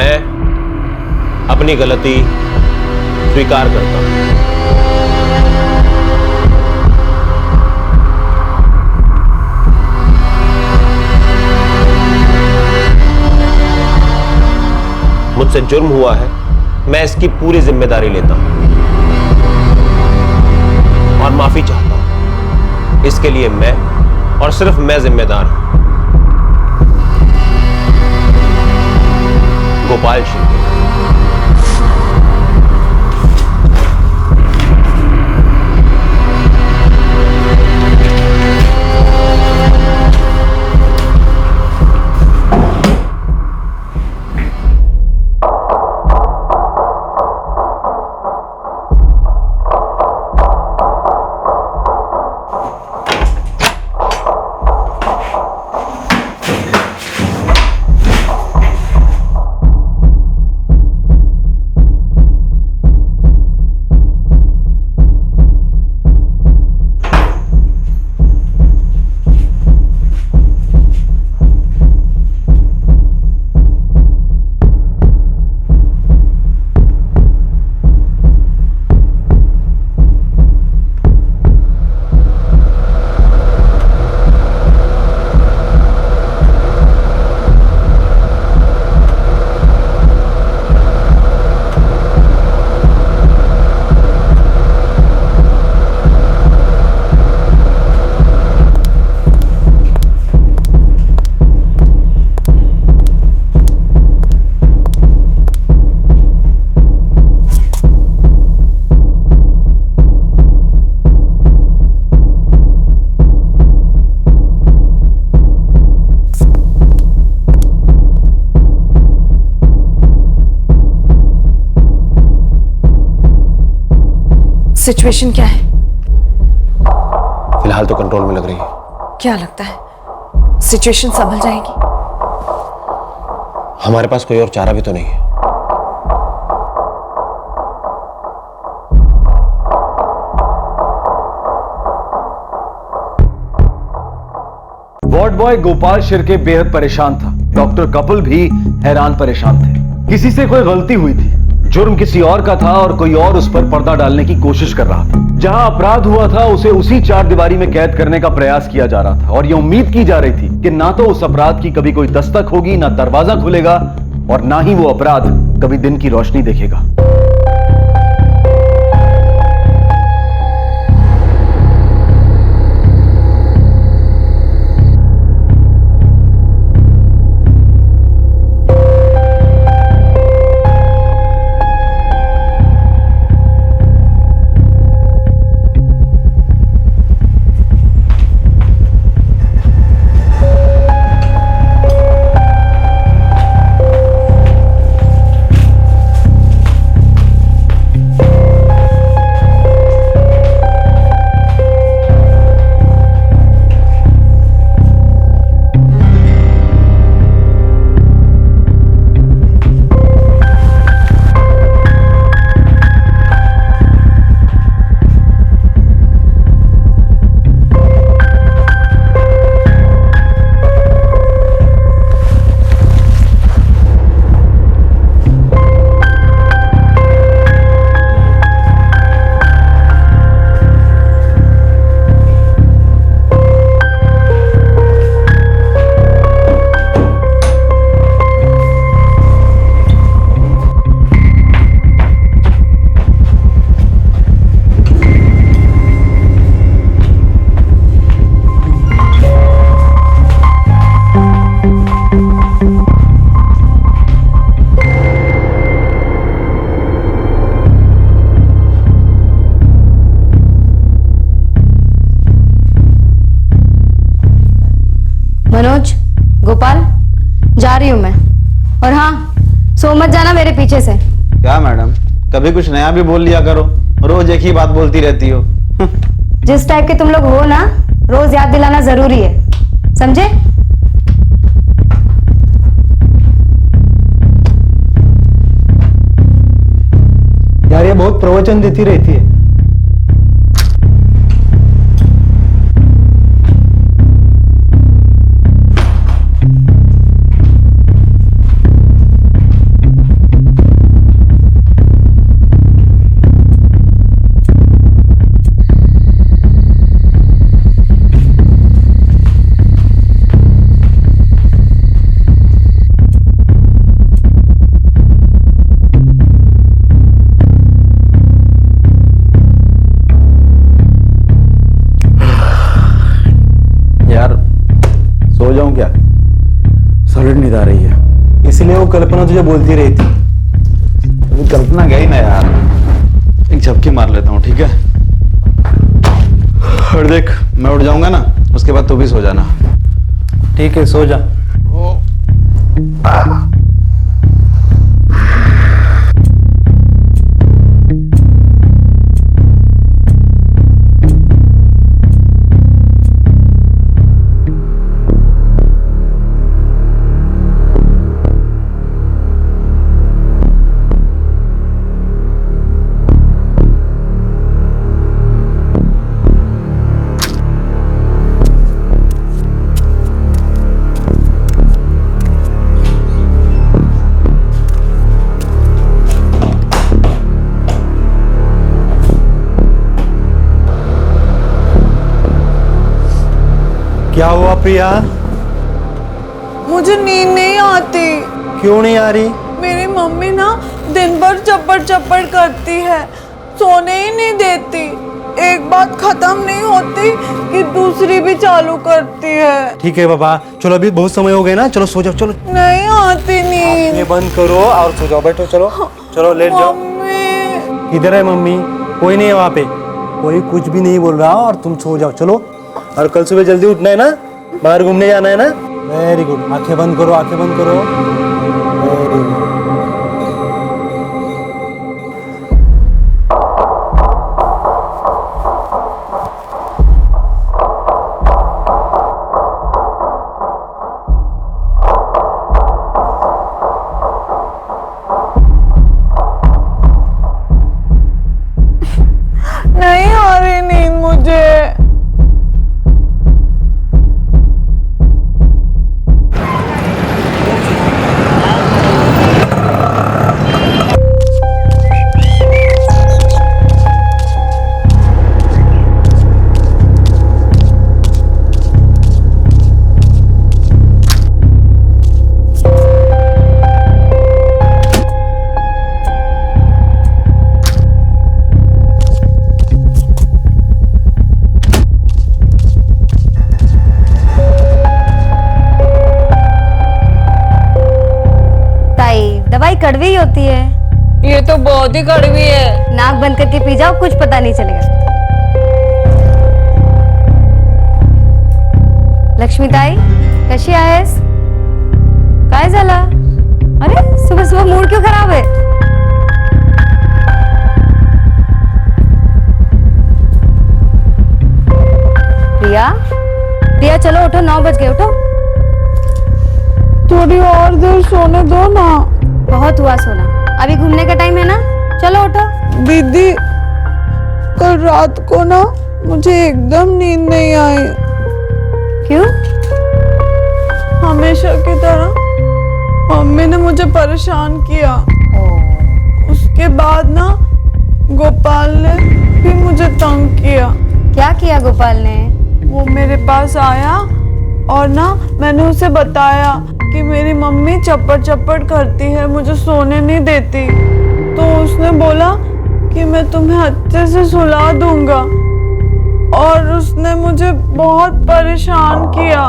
मैं अपनी गलती स्वीकार करता हूं। मुझसे जुर्म हुआ है, मैं इसकी पूरी जिम्मेदारी लेता हूं और माफी चाहता हूं। इसके लिए मैं और सिर्फ मैं जिम्मेदार हूं। गोपाल शिंदे। सिचुएशन क्या है? फिलहाल तो कंट्रोल में लग रही है। क्या लगता है सिचुएशन संभल जाएगी? हमारे पास कोई और चारा भी तो नहीं है। वार्ड बॉय गोपाल शिर्के बेहद परेशान था। डॉक्टर कपिल भी हैरान परेशान थे। किसी से कोई गलती हुई थी, जुर्म किसी और का था और कोई और उस पर पर्दा डालने की कोशिश कर रहा था। जहां अपराध हुआ था उसे उसी चार दीवारी में कैद करने का प्रयास किया जा रहा था और यह उम्मीद की जा रही थी कि ना तो उस अपराध की कभी कोई दस्तक होगी, ना दरवाजा खुलेगा और ना ही वो अपराध कभी दिन की रोशनी देखेगा। मनोज, गोपाल, जा रही हूँ मैं। और हाँ, सो मत जाना मेरे पीछे से। क्या मैडम, कभी कुछ नया भी बोल लिया करो, रोज एक ही बात बोलती रहती हो। जिस टाइप के तुम लोग हो ना, रोज याद दिलाना जरूरी है, समझे? यार ये बहुत प्रवचन देती रहती है। नींद आ रही है। इसलिए वो कल्पना तुझे बोलती रहती। अभी कल्पना गई ना यार, एक झपकी मार लेता हूँ, ठीक है? और देख, मैं उठ जाऊंगा ना, उसके बाद तू भी सो जाना। ठीक है, सो जा। क्या हुआ प्रिया? मुझे नींद नहीं आती। क्यों नहीं आ रही? मेरी मम्मी ना दिन भर चप्पड़ चप्पड़ करती है, सोने ही नहीं देती। एक बात खत्म नहीं होती कि दूसरी भी चालू करती है। ठीक है बाबा, चलो अभी बहुत समय हो गए ना, चलो सो जाओ। चलो नहीं आती नींद। ये बंद करो और सो जाओ। बैठो, चलो चलो लेट जाओ। मम्मी, इधर है मम्मी, कोई नहीं है वहाँ पे, कोई कुछ भी नहीं बोल रहा और तुम सो जाओ। चलो, और कल सुबह जल्दी उठना है ना, बाहर घूमने जाना है ना। वेरी गुड, आंखें बंद करो, आंखें बंद करो। Very good. नहीं आ रही नींद मुझे। दवाई कड़वी ही होती है। ये तो बहुत ही कड़वी है। नाक बंद करके पी जाओ, कुछ पता नहीं चलेगा। लक्ष्मीताई, कशी आहेस? काय झालं? अरे सुबह सुबह मूड क्यों खराब है? प्रिया, प्रिया चलो उठो, 9 बज गए, उठो। थोड़ी और देर सोने दो ना। बहुत हुआ सोना, अभी घूमने का टाइम है ना, चलो उठो। दीदी, कल रात को ना मुझे एकदम नींद नहीं आई। क्यों? हमेशा की तरह मम्मी ने मुझे परेशान किया। उसके बाद ना गोपाल ने भी मुझे तंग किया। क्या किया गोपाल ने? वो मेरे पास आया और ना मैंने उसे बताया कि मेरी मम्मी चप्पड़ चप्पड़ करती है, मुझे सोने नहीं देती। तो उसने बोला कि मैं तुम्हें अच्छे से सुला दूंगा, और उसने मुझे बहुत परेशान किया,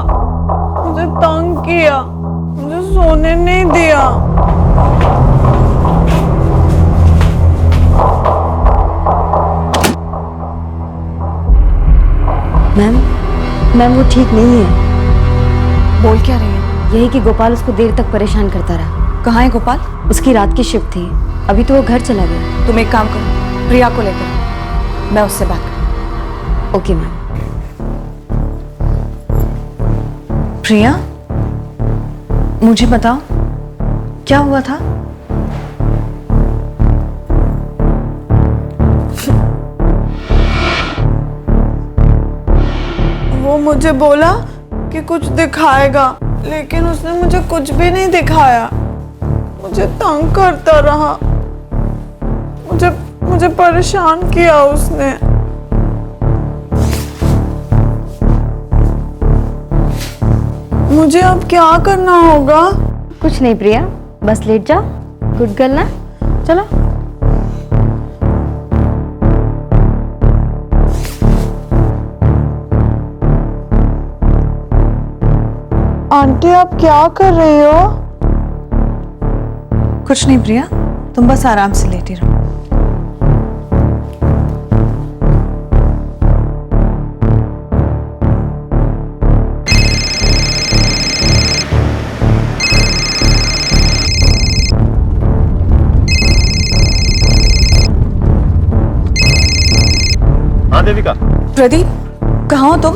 मुझे तंग किया, मुझे सोने नहीं दिया। मैम वो ठीक नहीं है। बोल क्या रही है? यही कि गोपाल उसको देर तक परेशान करता रहा। कहाँ है गोपाल? उसकी रात की शिफ्ट थी, अभी तो वो घर चला गया। तुम एक काम करो, प्रिया को लेकर मैं उससे बात करूं। Okay ma'am. प्रिया, मुझे बताओ क्या हुआ था? वो मुझे बोला कि कुछ दिखाएगा, लेकिन उसने मुझे कुछ भी नहीं दिखाया। मुझे तंग करता रहा, मुझे परेशान किया उसने। मुझे अब क्या करना होगा? कुछ नहीं प्रिया, बस लेट जाओ। गुड गर्ल ना, चलो। आंटी आप क्या कर रही हो? कुछ नहीं प्रिया, तुम बस आराम से लेटी रहो। हाँ देविका, प्रदीप, कहाँ हो तुम?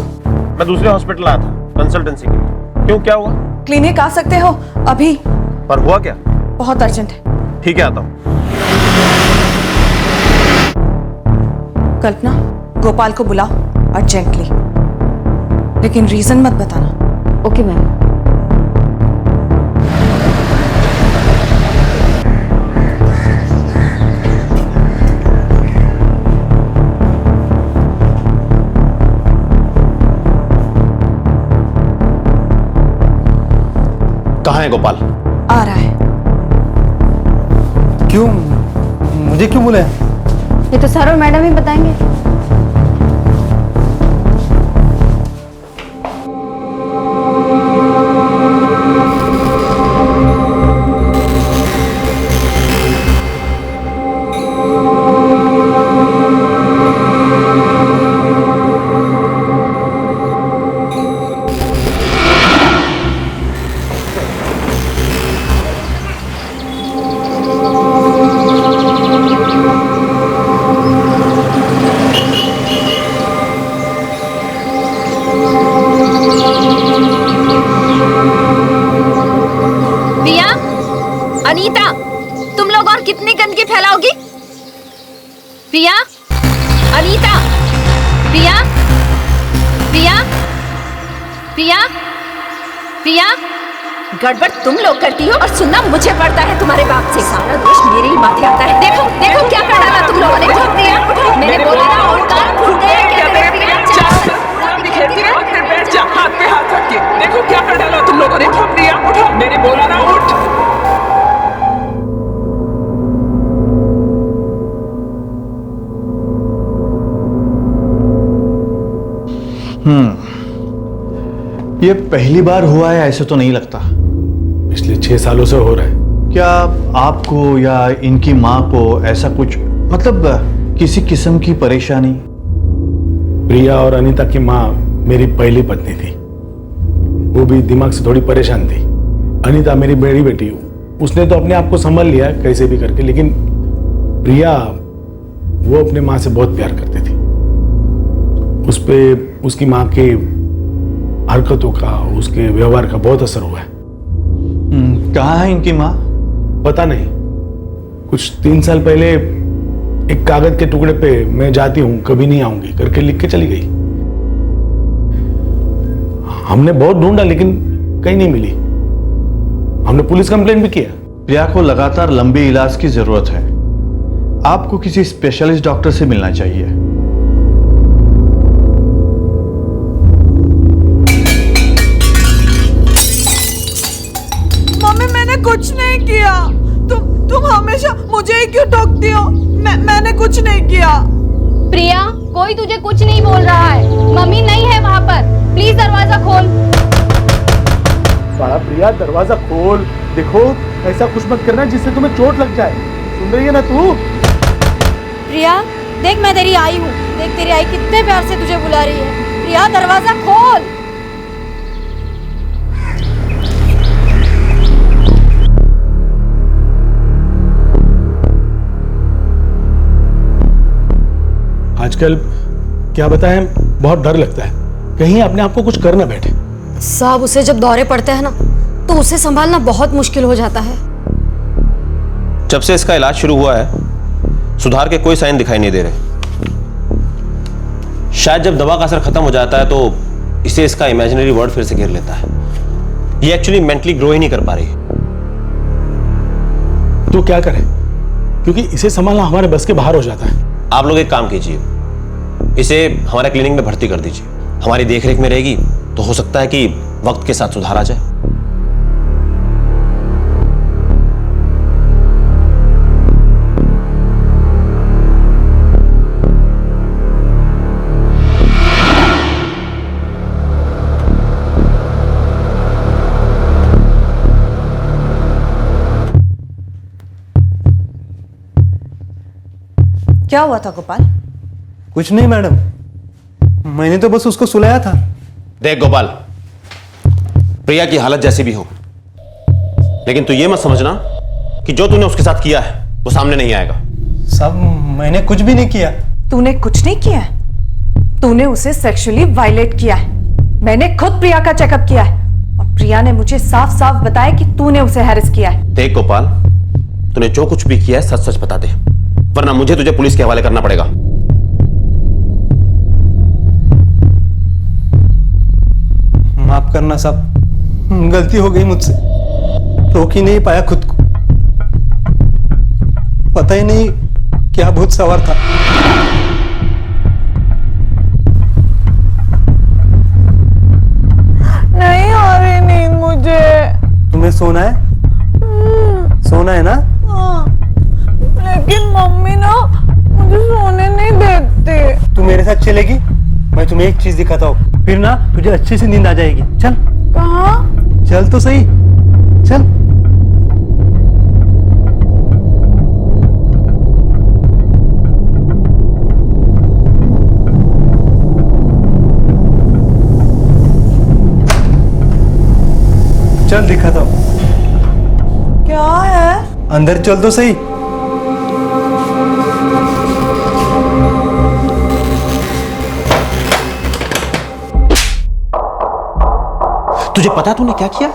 मैं दूसरे हॉस्पिटल आया था कंसल्टेंसी के लिए। क्यों, क्या हुआ? क्लिनिक आ सकते हो अभी? पर हुआ क्या? बहुत अर्जेंट है। ठीक है, आता हूँ। कल्पना, गोपाल को बुलाओ अर्जेंटली, लेकिन रीजन मत बताना। Okay ma'am. कहाँ है गोपाल? आ रहा है। क्यों, मुझे क्यों बोले? ये तो सर और मैडम ही बताएंगे। अनीता, तुम लोग और कितनी गंदगी फैलाओगी? प्रिया, अनीता, प्रिया, प्रिया, प्रिया, प्रिया, गड़बड़ तुम लोग करती हो और सुनना मुझे पड़ता है तुम्हारे बाप से। सारा दोष मेरे ही माथे आता है। देखो देखो क्या कर डाला तुम लोगों ने। प्रिया, मैंने बोला ना, और कान फूट गए क्या तेरे? प्रिया, बिखेरती रहो, फिर बैठ जा हाथ पे हाथ रख के। देखो क्या कर डाला तुम लोगों ने। प्रिया उठो, मैंने बोला ना उठ। ये पहली बार हुआ है ऐसे तो नहीं लगता। पिछले 6 सालों से हो रहा है। क्या आपको या इनकी माँ को ऐसा कुछ, मतलब किसी किस्म की परेशानी? प्रिया और अनीता की माँ मेरी पहली पत्नी थी। वो भी दिमाग से थोड़ी परेशान थी। अनीता मेरी बड़ी बेटी, उसने तो अपने आप को संभाल लिया कैसे भी करके, लेकिन प्रिया वो अपने माँ से बहुत प्यार करती थी। उस पे उसकी माँ के हरकतों का, उसके व्यवहार का बहुत असर हुआ है। कहाँ है इनकी माँ? पता नहीं, कुछ 3 साल पहले एक कागज के टुकड़े पे मैं जाती हूँ, कभी नहीं आऊंगी करके लिख के चली गई। हमने बहुत ढूंढा लेकिन कहीं नहीं मिली। हमने पुलिस कंप्लेंट भी किया। प्रिया को लगातार लंबे इलाज की जरूरत है। आपको किसी स्पेशलिस्ट डॉक्टर से मिलना चाहिए। मम्मी, मैंने कुछ नहीं किया। तुम हमेशा मुझे ही क्यों टोकती हो? मैंने कुछ नहीं किया। प्रिया, कोई तुझे कुछ नहीं बोल रहा है। मम्मी नहीं है वहाँ पर। प्लीज दरवाजा खोल। सारा प्रिया, दरवाजा खोल। देखो, ऐसा कुछ मत करना जिससे तुम्हें चोट लग जाए। सुन रही है ना तू? प्रिया, देख मैं तेरी आई हूँ। देख तेरी आई कितने प्यार से तुझे बुला रही है। प्रिया, दरवाजा खोल। आजकल क्या बताएं, बहुत डर लगता है कहीं अपने आप को कुछ कर ना बैठे। साहब, उसे जब दौरे पड़ते हैं ना तो उसे संभालना बहुत मुश्किल हो जाता है। जब से इसका इलाज शुरू हुआ है, सुधार के कोई साइन दिखाई नहीं दे रहे। शायद जब दवा का असर खत्म हो जाता है तो इसे इसका इमेजिनरी वर्ल्ड फिर से घेर लेता है। ये एक्चुअली मेंटली ग्रो ही नहीं कर पा रही। तो क्या करें, क्योंकि इसे संभालना हमारे बस के बाहर हो जाता है। आप लोग एक काम कीजिए, इसे हमारे क्लिनिक में भर्ती कर दीजिए। हमारी देखरेख में रहेगी तो हो सकता है कि वक्त के साथ सुधार आ जाए। क्या हुआ था गोपाल? कुछ नहीं मैडम, मैंने तो बस उसको सुलाया था। देख गोपाल, प्रिया की हालत जैसी भी हो, लेकिन तू ये मत समझना कि जो तूने उसके साथ किया है वो सामने नहीं आएगा। साहब मैंने कुछ भी नहीं किया। तूने कुछ नहीं किया है, तूने उसे सेक्सुअली वायलेट किया है। मैंने खुद प्रिया का चेकअप किया है और प्रिया ने मुझे साफ साफ बताया कि तूने उसे हैरेस किया है। देख गोपाल, तूने जो कुछ भी किया है सच सच बता दे, वरना मुझे तुझे पुलिस के हवाले करना पड़ेगा। माफ करना साहब, गलती हो गई मुझसे, रोक ही नहीं पाया खुद को, पता ही नहीं क्या भूत सवार था। नहीं आ रही नींद मुझे। तुम्हें सोना है? सोना है ना? हाँ, लेकिन मम्मी ना मुझे सोने नहीं देती। तू मेरे साथ चलेगी, मैं तुम्हें एक चीज दिखाता हूँ, फिर ना तुझे अच्छे से नींद आ जाएगी। चल। कहाँ? चल तो सही, चल। चल दिखाता हूँ। क्या है? अंदर चल तो सही। तुझे पता तूने क्या किया?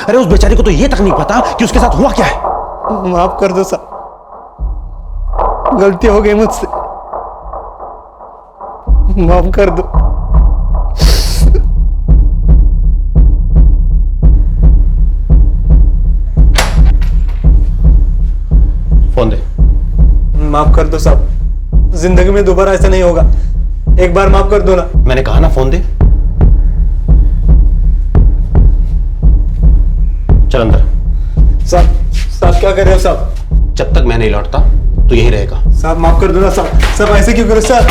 अरे उस बेचारी को तो ये तक नहीं पता कि उसके साथ हुआ क्या है। माफ कर दो साहब, गलती हो गई मुझसे, माफ कर दो। फोन दे। माफ कर दो साहब, जिंदगी में दोबारा ऐसा नहीं होगा, एक बार माफ कर दो ना। मैंने कहा ना फोन दे। चल अंदर। साहब क्या कर रहे हो साहब? जब तक मैं नहीं लौटता तो यही रहेगा। साहब माफ कर दो ना साहब, साहब ऐसे क्यों करो साहब?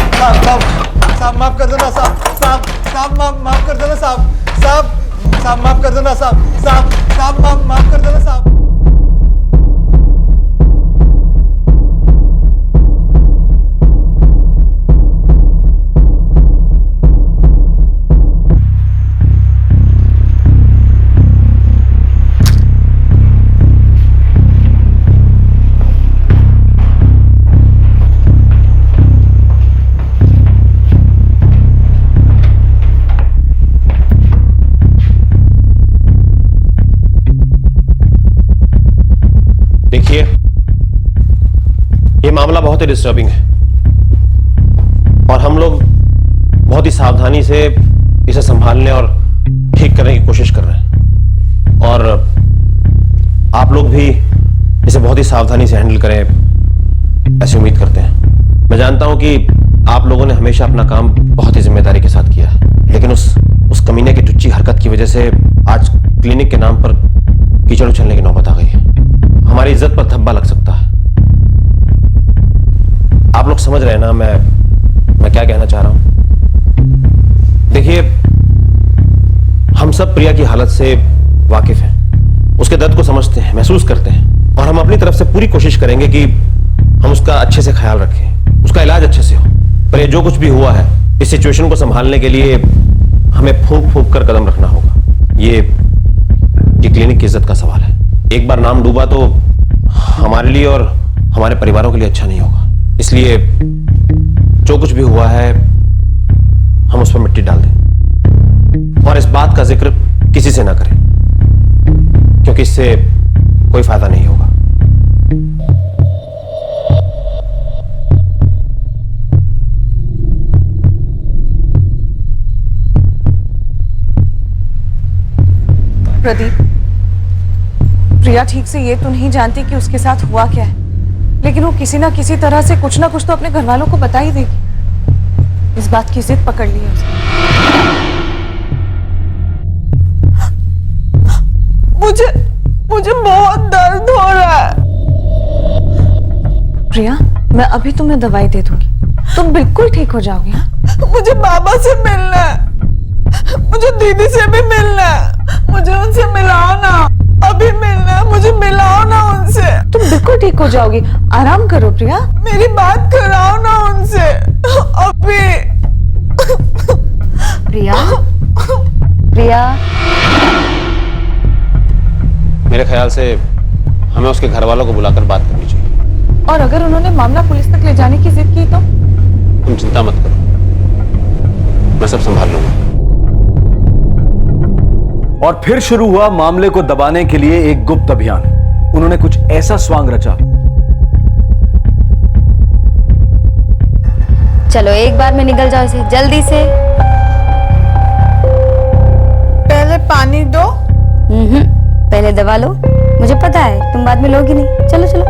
साहब माफ कर दो ना साहब, माफ कर दो ना साहब, माफ कर दो ना साहब, माफ कर दो ना साहब। देखिए, ये मामला बहुत ही डिस्टर्बिंग है और हम लोग बहुत ही सावधानी से इसे संभालने और ठीक करने की कोशिश कर रहे हैं, और आप लोग भी इसे बहुत ही सावधानी से हैंडल करें ऐसी उम्मीद करते हैं। मैं जानता हूं कि आप लोगों ने हमेशा अपना काम बहुत ही जिम्मेदारी के साथ किया है, लेकिन उस कमीने की टुच्ची हरकत की वजह से आज क्लिनिक के नाम पर कीचड़ उछलने की नौबत आ गई है। हमारी इज्जत पर धब्बा लग सकता है। आप लोग समझ रहे हैं ना मैं क्या कहना चाह रहा हूं? देखिए, हम सब प्रिया की हालत से वाकिफ हैं, उसके दर्द को समझते हैं, महसूस करते हैं, और हम अपनी तरफ से पूरी कोशिश करेंगे कि हम उसका अच्छे से ख्याल रखें, उसका इलाज अच्छे से हो। पर ये जो कुछ भी हुआ है, इस सिचुएशन को संभालने के लिए हमें फूंक फूंक कर कदम रखना होगा। ये क्लिनिक की इज्जत का सवाल है। एक बार नाम डूबा तो हमारे लिए और हमारे परिवारों के लिए अच्छा नहीं होगा। इसलिए जो कुछ भी हुआ है हम उस पर मिट्टी डाल दें और इस बात का जिक्र किसी से ना करें, क्योंकि इससे कोई फायदा नहीं होगा। प्रदीप, प्रिया ठीक से ये तो नहीं जानती कि उसके साथ हुआ क्या है, लेकिन वो किसी ना किसी तरह से कुछ ना कुछ तो अपने घर वालों को बता ही देगी। इस बात की जिद पकड़ ली है उसने। मुझे बहुत दर्द हो रहा है। प्रिया, मैं अभी तुम्हें दवाई दे दूंगी, तुम बिल्कुल ठीक हो जाओगी। हाँ? मुझे बाबा से मिलना है, मुझे दीदी से भी मिलना है, मुझे उनसे मिलाओ ना, अभी मिलना है, मुझे मिलाओ ना उनसे। तुम बिल्कुल ठीक हो जाओगी, आराम करो प्रिया। मेरी बात कराओ मुझसे अभी। प्रिया, प्रिया, मेरे ख्याल से हमें उसके घर वालों को बुलाकर बात करनी चाहिए। और अगर उन्होंने मामला पुलिस तक ले जाने की जिद की तो? तुम चिंता मत करो, मैं सब संभाल लूंगा। और फिर शुरू हुआ मामले को दबाने के लिए एक गुप्त अभियान। उन्होंने कुछ ऐसा स्वांग रचा। चलो एक बार में निकल जाओ इसे जल्दी से। पहले पानी दो। पहले दवा लो, मुझे पता है तुम बाद में लोगी नहीं। चलो चलो।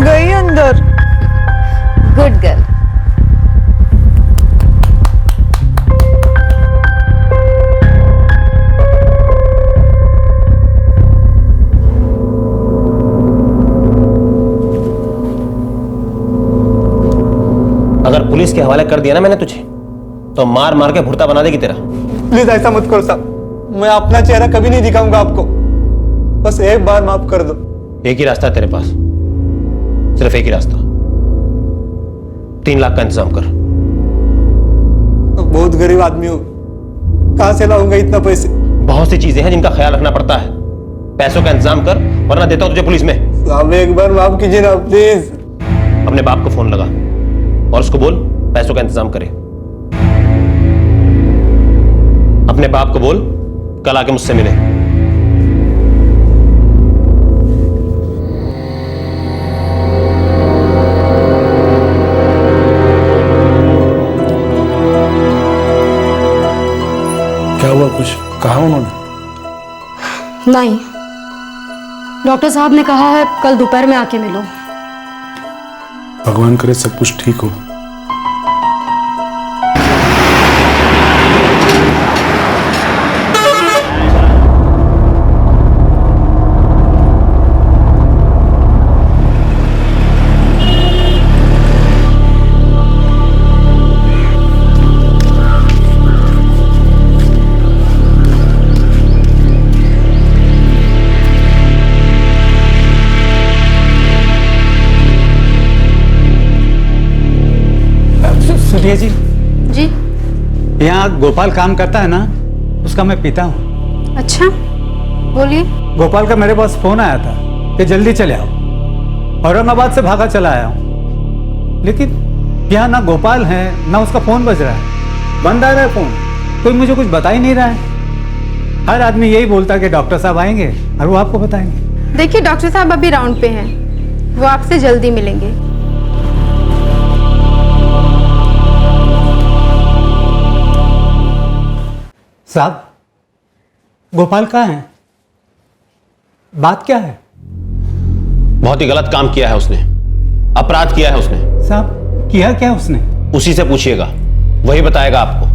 गई अंदर। Good girl. अगर पुलिस के हवाले कर दिया ना मैंने तुझे, तो मार मार के भुर्ता बना देगी तेरा। प्लीज ऐसा मत करो साहब, मैं अपना चेहरा कभी नहीं दिखाऊंगा आपको। बस एक बार माफ कर दो। एक ही रास्ता है तेरे पास, सिर्फ एक ही रास्ता। 3 लाख का इंतजाम कर। बहुत गरीब आदमी हो, कहां से लाऊंगा इतना पैसे? बहुत सी चीजें हैं जिनका ख्याल रखना पड़ता है। पैसों का इंतजाम कर, वरना देता हूं तुझे पुलिस में। साहब एक बार माफ कीजिए ना प्लीज। अपने बाप को फोन लगा और उसको बोल पैसों का इंतजाम करे। अपने बाप को बोल कल आके मुझसे मिले। क्या हुआ, कुछ कहा उन्होंने? नहीं, डॉक्टर साहब ने कहा है कल दोपहर में आके मिलो। भगवान करे सब कुछ ठीक हो। सुनिए जी। जी? यहाँ गोपाल काम करता है ना, उसका मैं पिता हूँ। अच्छा, बोलिए। गोपाल का मेरे पास फोन आया था कि जल्दी चले आओ। औरंगाबाद से भागा चला आया हूँ, लेकिन यहाँ ना गोपाल है ना उसका फोन बज रहा है, बंद आ रहा है फोन। कोई मुझे कुछ बता ही नहीं रहा है। हर आदमी यही बोलता है कि डॉक्टर साहब आएंगे और वो आपको बताएंगे। देखिए डॉक्टर साहब अभी राउंड पे हैं, वो आपसे जल्दी मिलेंगे। साहब, गोपाल कहाँ है? बात क्या है? बहुत ही गलत काम किया है उसने, अपराध किया है उसने। साहब, किया क्या उसने? उसी से पूछिएगा, वही बताएगा आपको।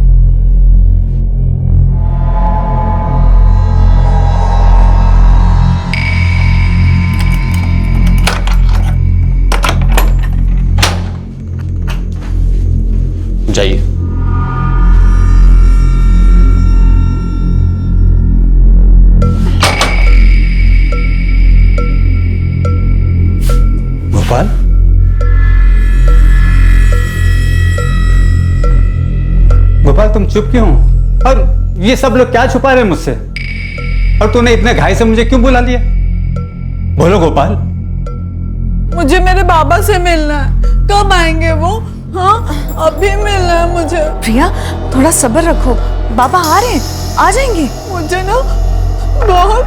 जाइए। गोपाल, गोपाल तुम चुप क्यों हो? और ये सब लोग क्या छुपा रहे हैं मुझसे? और तूने इतने घाई से मुझे क्यों बुला लिया? बोलो गोपाल। मुझे मेरे बाबा से मिलना है। कब आएंगे वो? हाँ, अभी मिलना है मुझे। प्रिया, थोड़ा सब्र रखो, बाबा आ रहे हैं, आ जाएंगे। मुझे ना बहुत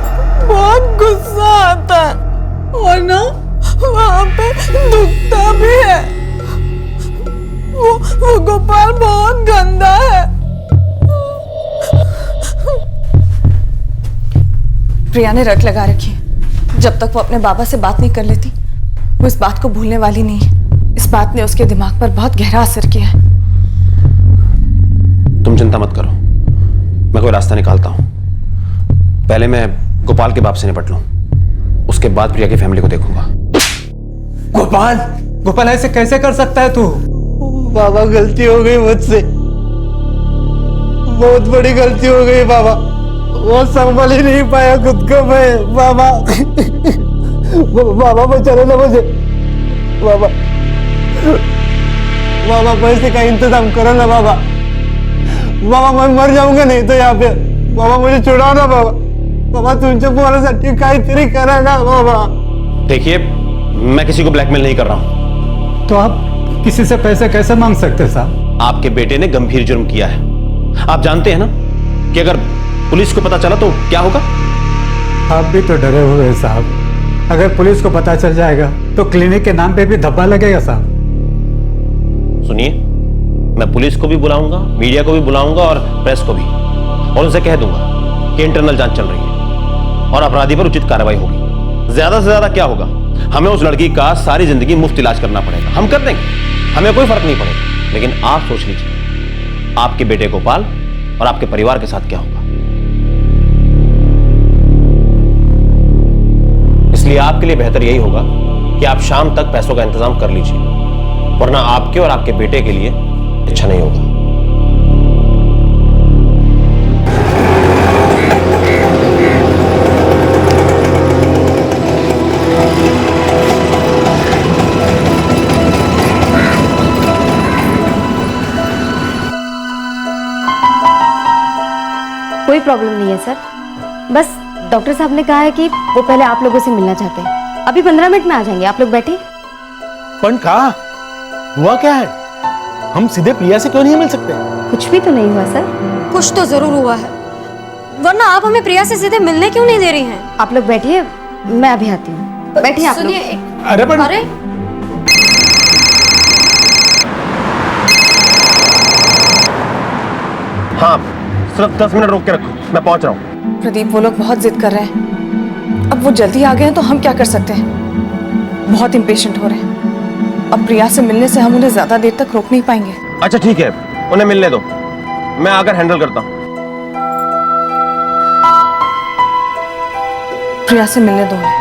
बहुत गुस्सा आता है और ना वहाँ पे दुखता भी है। वो गोपाल बहुत गंदा है। प्रिया ने रट लगा रखी है। जब तक वो अपने बाबा से बात नहीं कर लेती, वो इस बात को भूलने वाली नहीं है। इस बात ने उसके दिमाग पर बहुत गहरा असर किया है। तुम चिंता मत करो, मैं कोई रास्ता निकालता हूं। पहले मैं गोपाल के बाप से निपट लूं, उसके बाद प्रिया की फैमिली को देखूंगा। गोपाल, गोपाल ऐसे कैसे कर सकता है तू? बाबा गलती हो गई मुझसे, बहुत बड़ी गलती हो गई बाबा, वो संभल ही नहीं पाया खुद को मैं बाबा। बाबा बचा लेना मुझे बाबा। बाबा पैसे का इंतजाम करो ना बाबा। बाबा मैं मर जाऊंगा नहीं तो यहाँ पे। बाबा मुझे छुड़ाओ ना बाबा। बाबा तुमच्या पोरासाठी काहीतरी करा ना बाबा। देखिए मैं किसी को ब्लैकमेल नहीं कर रहा हूं। तो आप किसी से पैसे कैसे मांग सकते हैं साहब? आपके बेटे ने गंभीर जुर्म किया है। आप जानते हैं ना कि अगर पुलिस को पता चला तो क्या होगा? आप भी तो डरे हुए हैं साहब। अगर पुलिस को पता चल जाएगा तो क्लिनिक के नाम पे भी धब्बा लगेगा साहब। सुनिए, मैं पुलिस को भी बुलाऊंगा, मीडिया को भी बुलाऊंगा और प्रेस को भी, और उनसे कह दूंगा कि इंटरनल जांच चल रही है और अपराधी पर उचित कार्रवाई होगी। ज्यादा से ज्यादा क्या होगा, हमें उस लड़की का सारी जिंदगी मुफ्त इलाज करना पड़ेगा। हम कर देंगे, हमें कोई फर्क नहीं पड़ेगा। लेकिन आप सोच लीजिए आपके बेटे गोपाल और आपके परिवार के साथ क्या होगा। इसलिए आपके लिए बेहतर यही होगा कि आप शाम तक पैसों का इंतजाम कर लीजिए, वरना आपके और आपके बेटे के लिए अच्छा नहीं होगा। कोई प्रॉब्लम नहीं है सर, बस डॉक्टर साहब ने कहा है कि वो पहले आप लोगों से मिलना चाहते हैं। अभी 15 मिनट में आ जाएंगे, आप लोग बैठिए। पण कहा हुआ क्या है? हम सीधे प्रिया से क्यों नहीं मिल सकते? कुछ भी तो नहीं हुआ सर। कुछ तो जरूर हुआ है, वरना आप हमें प्रिया से सीधे मिलने क्यों नहीं दे रही हैं? आप लोग बैठिए, मैं अभी आती हूँ। बैठिए आप लोग। अरे पण अरे हाँ, सिर्फ 10 मिनट रोक के रखो, मैं पहुंच रहा हूं। प्रदीप, वो लोग बहुत जिद कर रहे हैं। अब वो जल्दी आ गए हैं तो हम क्या कर सकते हैं? बहुत इम्पेशेंट हो रहे हैं। अब प्रिया से मिलने से हम उन्हें ज्यादा देर तक रोक नहीं पाएंगे। अच्छा ठीक है, उन्हें मिलने दो, मैं आकर हैंडल करता हूं। प्रिया से मिलने दो उन्हें।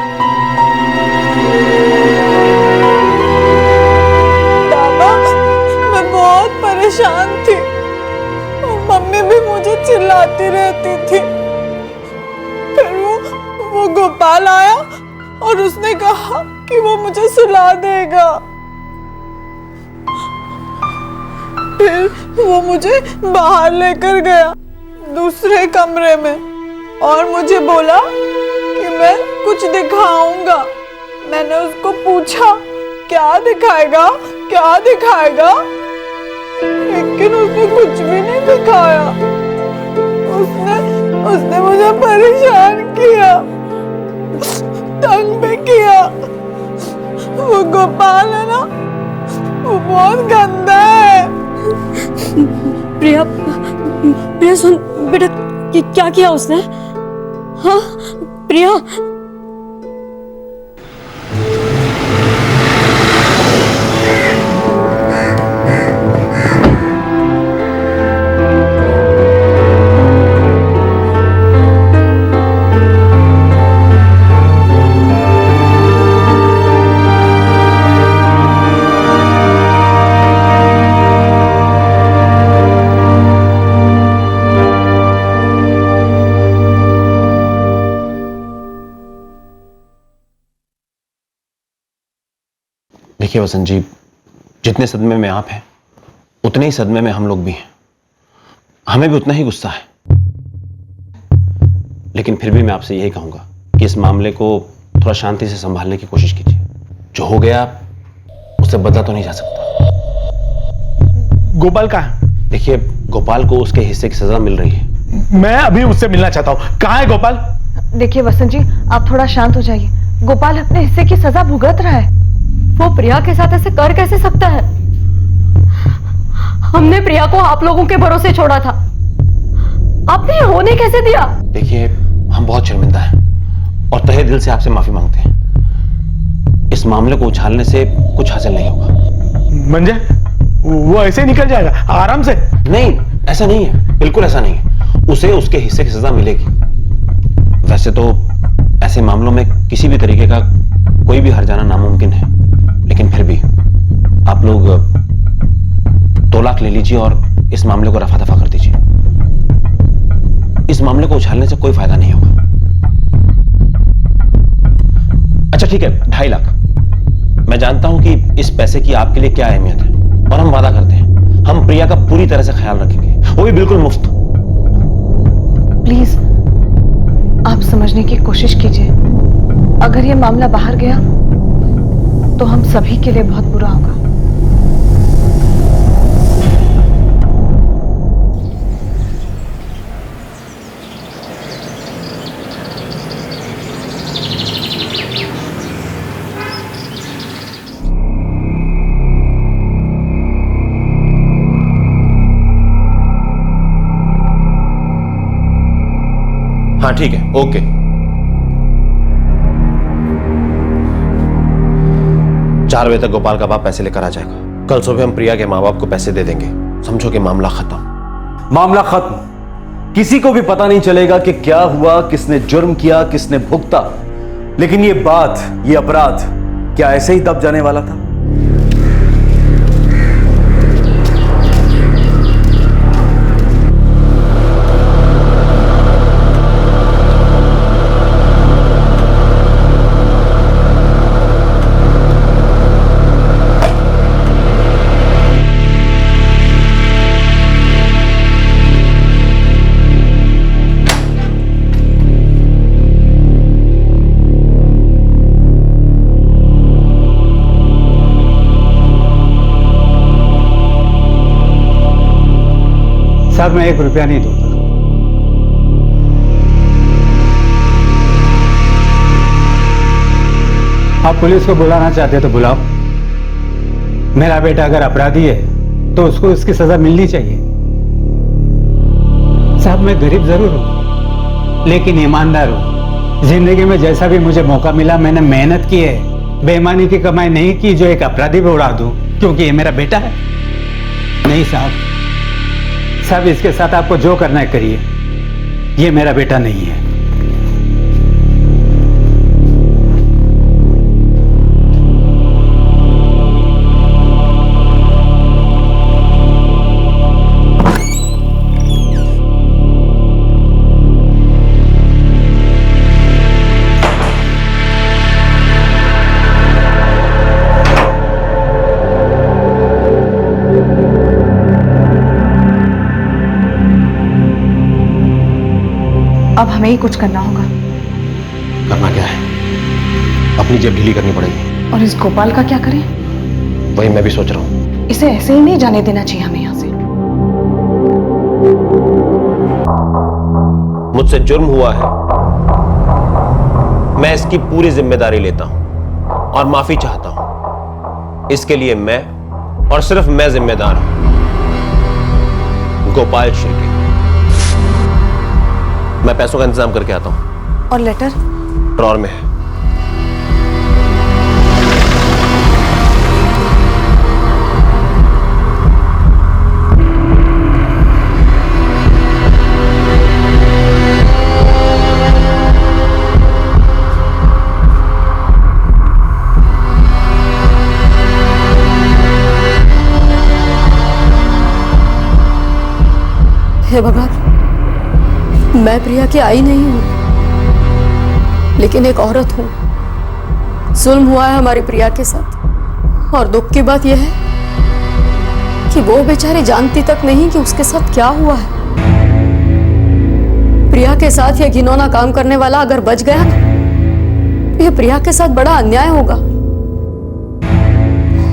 बाबा, मैं बहुत परेशान थी। मम्मी भी मुझे चिल्लाती रहती थी। फिर वो गोपाल आया और उसने कहा कि वो मुझे सुला देगा। फिर वो मुझे बाहर लेकर गया दूसरे कमरे में और मुझे बोला कि मैं कुछ दिखाऊंगा। मैंने उसको पूछा क्या दिखाएगा, क्या दिखाएगा, लेकिन उसने कुछ भी नहीं दिखाया। उसने मुझे परेशान किया, तंग भी किया। वो गोपाल है ना, वो बहुत गंदा है। प्रिया, प्रिया सुन बेटा, क्या किया उसने? हाँ प्रिया, देखिए वसंत जी, जितने सदमे में आप हैं उतने ही सदमे में हम लोग भी हैं। हमें भी उतना ही गुस्सा है, लेकिन फिर भी मैं आपसे यही कहूंगा कि इस मामले को थोड़ा शांति से संभालने की कोशिश कीजिए। जो हो गया उससे बदला तो नहीं जा सकता। गोपाल कहाँ है? देखिए, गोपाल को उसके हिस्से की सजा मिल रही है। मैं अभी उससे मिलना चाहता हूँ। कहाँ है गोपाल? देखिए वसंत जी, आप थोड़ा शांत हो जाइए। गोपाल अपने हिस्से की सजा भुगत रहा है। वो प्रिया के साथ ऐसे कर कैसे सकता है? हमने प्रिया को आप लोगों के भरोसे छोड़ा था, आपने होने कैसे दिया? देखिए, हम बहुत शर्मिंदा हैं और तहे दिल से आपसे माफी मांगते हैं। इस मामले को उछालने से कुछ हासिल नहीं होगा। मंजे, वो ऐसे ही निकल जाएगा आराम से? नहीं, ऐसा नहीं है, बिल्कुल ऐसा नहीं है। उसे उसके हिस्से की सजा मिलेगी। वैसे तो ऐसे मामलों में किसी भी तरीके का कोई भी हर्जाना नामुमकिन है, लेकिन फिर भी आप लोग 2 लाख ले लीजिए और इस मामले को रफा दफा कर दीजिए। मामले को उछालने से कोई फायदा नहीं होगा। अच्छा ठीक है, 2.5 लाख। मैं जानता हूं कि इस पैसे की आपके लिए क्या अहमियत है, और हम वादा करते हैं हम प्रिया का पूरी तरह से ख्याल रखेंगे, वो भी बिल्कुल मुफ्त। प्लीज आप समझने की कोशिश कीजिए। अगर ये मामला बाहर गया तो हम सभी के लिए बहुत बुरा होगा। हाँ ठीक है, ओके। चार बजे तक गोपाल का बाप पैसे लेकर आ जाएगा। कल सुबह हम प्रिया के माँ बाप को पैसे दे देंगे। समझो कि मामला खत्म। मामला खत्म। किसी को भी पता नहीं चलेगा कि क्या हुआ, किसने जुर्म किया, किसने भुगता। लेकिन ये बात, ये अपराध क्या ऐसे ही दब जाने वाला था? साहब मैं 1 रुपया नहीं दूंगा। आप पुलिस को बुलाना चाहते तो बुलाओ। मेरा बेटा अगर अपराधी है तो उसको उसकी सजा मिलनी चाहिए। साहब मैं गरीब जरूर हूं लेकिन ईमानदार हूं। जिंदगी में जैसा भी मुझे मौका मिला मैंने मेहनत की है। बेईमानी की कमाई नहीं की जो एक अपराधी पे उड़ा दूं क्योंकि ये मेरा बेटा है। नहीं साहब, साहब इसके साथ आपको जो करना है करिए। ये मेरा बेटा नहीं है। अब हमें ही कुछ करना होगा। करना क्या है? अपनी जेब ढीली करनी पड़ेगी। और इस गोपाल का क्या करें? वही मैं भी सोच रहा हूं। इसे ऐसे ही नहीं जाने देना चाहिए हमें यहां से। मुझसे जुर्म हुआ है, मैं इसकी पूरी जिम्मेदारी लेता हूं और माफी चाहता हूं। इसके लिए मैं और सिर्फ मैं जिम्मेदार हूं। गोपाल शिर्के। मैं पैसों का इंतजाम करके आता हूं। और लेटर? ड्रॉर में है। हे भगवान, मैं प्रिया की आई नहीं हूं लेकिन एक औरत हूं। जुल्म हुआ है हमारी प्रिया के साथ और दुख की बात यह है कि वो बेचारी जानती तक नहीं कि उसके साथ क्या हुआ है। प्रिया के साथ यह घिनौना काम करने वाला अगर बच गया ना, यह प्रिया के साथ बड़ा अन्याय होगा।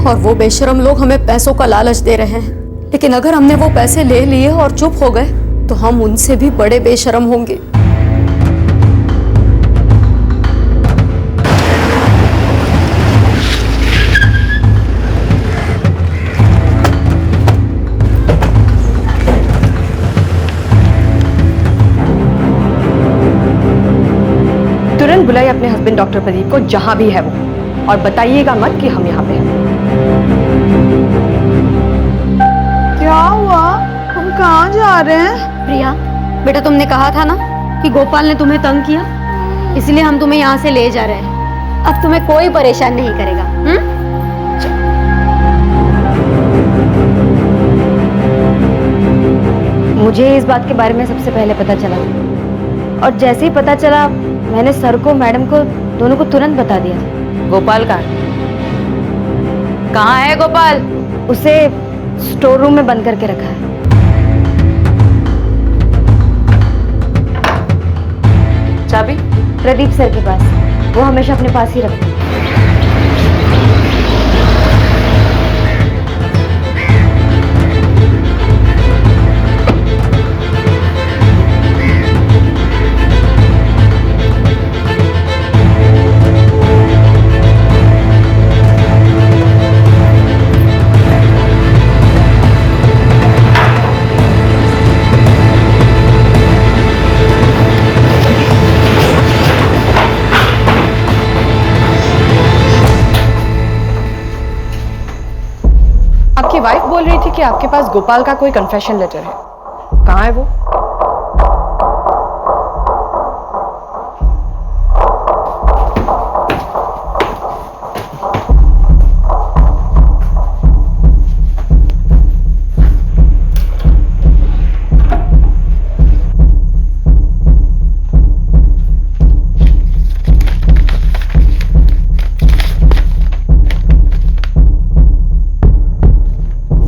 और वो बेशरम लोग हमें पैसों का लालच दे रहे हैं, लेकिन अगर हमने वो पैसे ले लिए और चुप हो गए तो हम उनसे भी बड़े बेशरम होंगे। तुरंत बुलाइए अपने हस्बैंड डॉक्टर प्रदीप को जहां भी है वो, और बताइएगा मत कि हम यहाँ पे हैं। क्या हुआ? हम कहाँ जा रहे हैं? प्रिया बेटा, तुमने कहा था ना कि गोपाल ने तुम्हें तंग किया, इसलिए हम तुम्हें यहाँ से ले जा रहे हैं। अब तुम्हें कोई परेशान नहीं करेगा। मुझे इस बात के बारे में सबसे पहले पता चला और जैसे ही पता चला मैंने सर को, मैडम को, दोनों को तुरंत बता दिया। गोपाल कहाँ है गोपाल? उसे स्टोर रूम में बंद करके रखा है। चाबी? प्रदीप सर के पास, वो हमेशा अपने पास ही रखते हैं। आपकी वाइफ बोल रही थी कि आपके पास गोपाल का कोई कन्फेशन लेटर है, कहाँ है वो?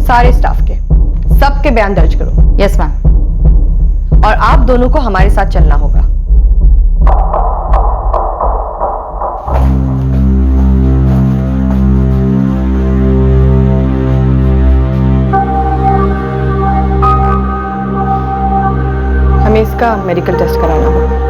सारे स्टाफ के, सबके बयान दर्ज करो। Yes ma'am. और आप दोनों को हमारे साथ चलना होगा। हमें इसका मेडिकल टेस्ट कराना होगा।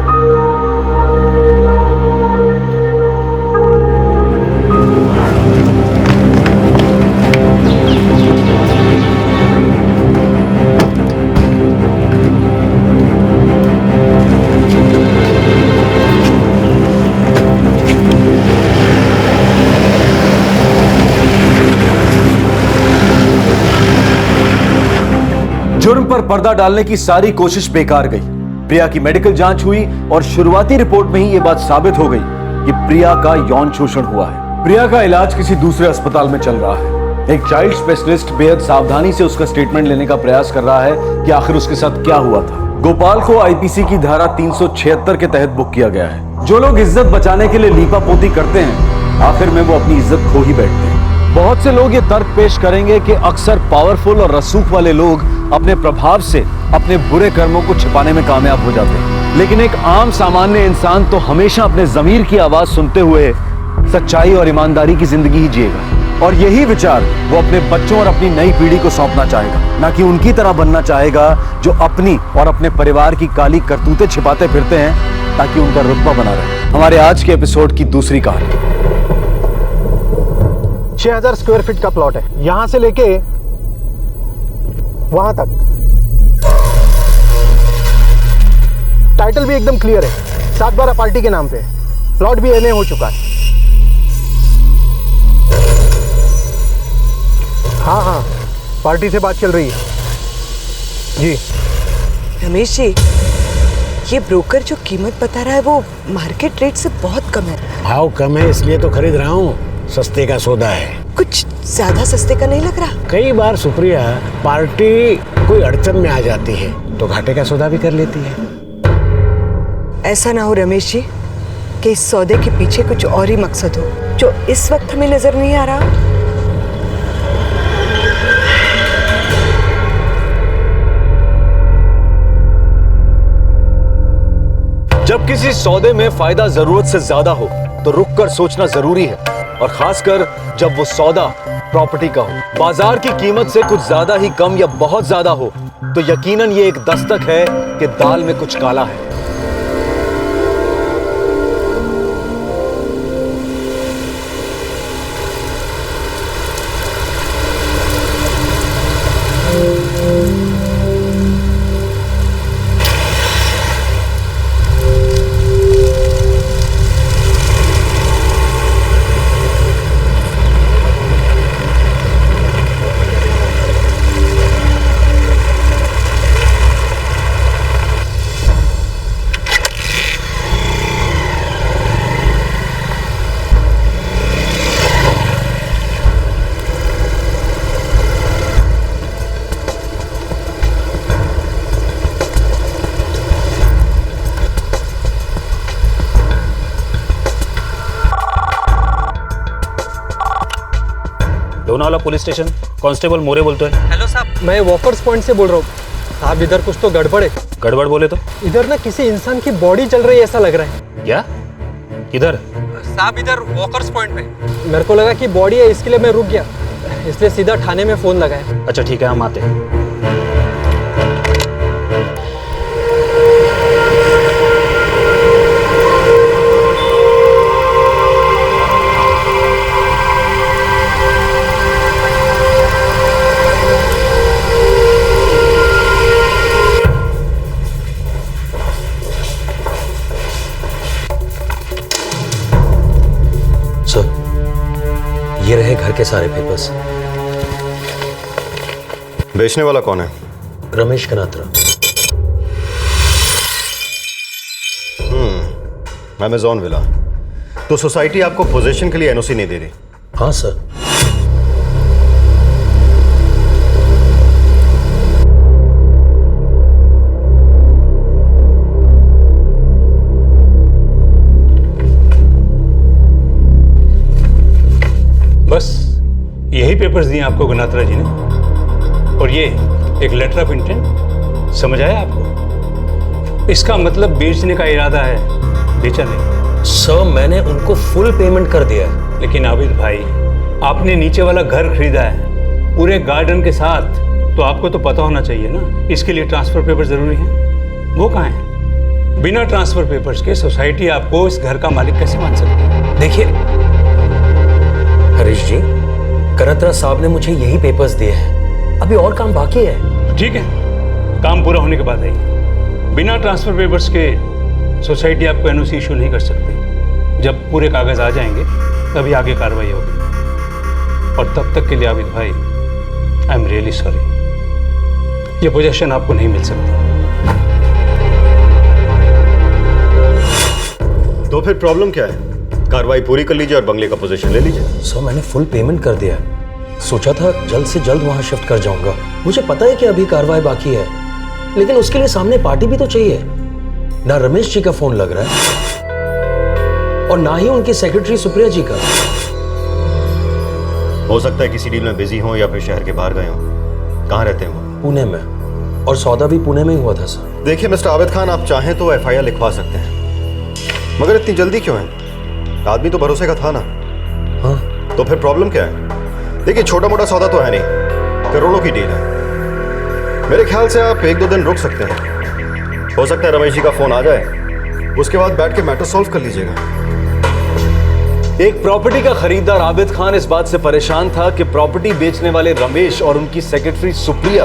जुर्म पर पर्दा डालने की सारी कोशिश बेकार गई। प्रिया की मेडिकल जांच हुई और शुरुआती रिपोर्ट में ही यह बात साबित हो गई कि प्रिया का यौन शोषण हुआ है। प्रिया का इलाज किसी दूसरे अस्पताल में चल रहा है। एक चाइल्ड स्पेशलिस्ट बेहद सावधानी से उसका स्टेटमेंट लेने का प्रयास कर रहा है कि आखिर उसके साथ क्या हुआ था। गोपाल को आईपीसी की धारा 376 के तहत बुक किया गया है। जो लोग इज्जत बचाने के लिए लीपापोती करते हैं, आखिर में वो अपनी इज्जत खो ही बैठते हैं। बहुत से लोग ये तर्क पेश करेंगे कि अक्सर पावरफुल और रसूख वाले लोग अपने प्रभाव से अपने बुरे कर्मों को छिपाने में कामयाब हो जाते हैं, लेकिन एक आम सामान्य इंसान तो हमेशा अपने जमीर की आवाज सुनते हुए सच्चाई और ईमानदारी की जिंदगी ही जिएगा। और यही विचार वो अपने बच्चों और अपनी नई पीढ़ी को सौंपना चाहेगा, ना कि उनकी तरह बनना चाहेगा जो अपनी और अपने परिवार की काली करतूतें छिपाते फिरते हैं ताकि उनका रुतबा बना रहे। हमारे आज के एपिसोड की दूसरी कहानी। 6000 स्क्वायर फीट का प्लॉट है, यहां से लेके वहां तक। टाइटल भी एकदम क्लियर है, 7/12 पार्टी के नाम पे। प्लॉट भी एनए हो चुका है। हाँ, पार्टी से बात चल रही है जी। रमेश जी, ये ब्रोकर जो कीमत बता रहा है वो मार्केट रेट से बहुत कम है। भाव कम है इसलिए तो खरीद रहा हूँ। सस्ते का सौदा है। कुछ ज्यादा सस्ते का नहीं लग रहा? कई बार सुप्रिया, पार्टी कोई अड़चन में आ जाती है तो घाटे का सौदा भी कर लेती है। ऐसा ना हो रमेश जी कि इस सौदे के पीछे कुछ और ही मकसद हो जो इस वक्त हमें नजर नहीं आ रहा। जब किसी सौदे में फायदा जरूरत से ज्यादा हो तो रुक कर सोचना जरूरी है, और खासकर जब वो सौदा प्रॉपर्टी का हो। बाजार की कीमत से कुछ ज्यादा ही कम या बहुत ज्यादा हो तो यकीनन ये एक दस्तक है कि दाल में कुछ काला है। लोनावाला पुलिस स्टेशन, कांस्टेबल मोरे बोलते हैं। हेलो साहब, मैं वॉकर्स पॉइंट से बोल रहा हूँ। साहब इधर कुछ तो गड़बड़ है। गड़बड़ बोले तो? इधर ना किसी इंसान की बॉडी चल रही है ऐसा लग रहा है। क्या? किधर? साहब इधर वॉकर्स पॉइंट पे। मेरे को लगा कि बॉडी है, इसके लिए मैं रुक गया, इसलिए सीधा थाने में फोन लगाया। अच्छा ठीक है, हम आते हैं। ये रहे घर के सारे पेपर्स। बेचने वाला कौन है? रमेश कनात्रा। Amazon villa. तो सोसाइटी आपको पोजीशन के लिए एनओसी नहीं दे रही? हाँ सर। बस यही पेपर्स दिए आपको गनात्रा जी ने, और ये एक लेटर ऑफ इंटेंट। समझ आया आपको? इसका मतलब बेचने का इरादा है, बेचा नहीं। सर मैंने उनको फुल पेमेंट कर दिया है। लेकिन आबिद भाई, आपने नीचे वाला घर खरीदा है पूरे गार्डन के साथ, तो आपको तो पता होना चाहिए ना इसके लिए ट्रांसफर पेपर जरूरी है। वो कहाँ है? बिना ट्रांसफर पेपर्स के सोसाइटी आपको इस घर का मालिक कैसे मान सकती है? देखिए हरीश जी, कनात्रा साहब ने मुझे यही पेपर्स दिए हैं, अभी और काम बाकी है। ठीक है, काम पूरा होने के बाद आइए। बिना ट्रांसफर पेपर्स के सोसाइटी आपको एनओसी इशू नहीं कर सकती। जब पूरे कागज आ जाएंगे तभी आगे कार्रवाई होगी, और तब तक के लिए आबिद भाई, आई एम रियली सॉरी, ये पोजीशन आपको नहीं मिल सकती। तो फिर प्रॉब्लम क्या है? कार्रवाई पूरी कर लीजिए और बंगले का पोजीशन ले लीजिए। सर मैंने फुल पेमेंट कर दिया है, सोचा था जल्द से जल्द वहां शिफ्ट कर जाऊंगा। मुझे पता है कि अभी कार्रवाई बाकी है, लेकिन उसके लिए सामने पार्टी भी तो चाहिए। ना रमेश जी का फोन लग रहा है और ना ही उनकी सेक्रेटरी सुप्रिया जी का। हो सकता है किसी डील में बिजी हो या फिर शहर के बाहर गए हो। कहाँ रहते हो? पुणे में, और सौदा भी पुणे में ही हुआ था सर। देखिए मिस्टर आबिद खान, आप चाहें तो एफआईआर लिखवा सकते हैं, मगर इतनी जल्दी क्यों है? आदमी तो भरोसे का था ना। हाँ। तो फिर प्रॉब्लम क्या है? देखिए छोटा मोटा सौदा तो है नहीं, करोड़ों की डील है। मेरे ख्याल से आप 1-2 दिन रुक सकते हैं। हो सकता है रमेश जी का फोन आ जाए, उसके बाद बैठ के मैटर सॉल्व कर लीजिएगा। एक प्रॉपर्टी का खरीदार आबिद खान इस बात से परेशान था कि प्रॉपर्टी बेचने वाले रमेश और उनकी सेक्रेटरी सुप्रिया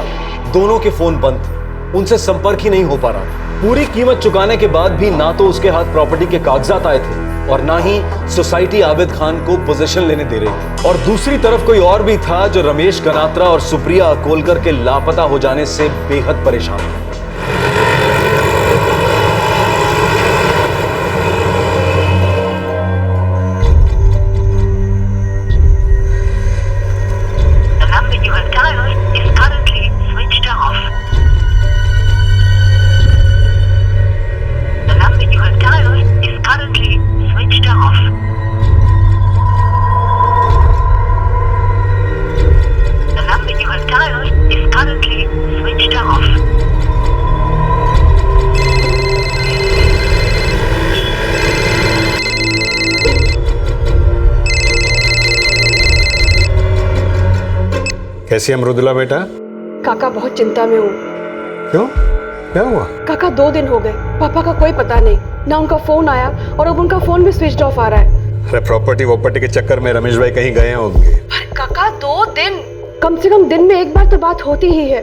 दोनों के फोन बंद थे, उनसे संपर्क ही नहीं हो पा रहा था। पूरी कीमत चुकाने के बाद भी ना तो उसके हाथ प्रॉपर्टी के कागजात आए थे और ना ही सोसाइटी आबिद खान को पोजीशन लेने दे रही थी। और दूसरी तरफ कोई और भी था जो रमेश कनात्रा और सुप्रिया अकोलकर के लापता हो जाने से बेहद परेशान था। कैसी है मृदुला बेटा? काका बहुत चिंता में हूँ। क्यों? क्या हुआ? काका 2 दिन हो गए, पापा का कोई पता नहीं, ना उनका फोन आया और अब उनका फोन भी स्विच ऑफ आ रहा है। अरे प्रॉपर्टी के चक्कर में रमेश भाई कहीं गए होंगे। पर काका 2 दिन, कम से कम दिन में एक बार तो बात होती ही है।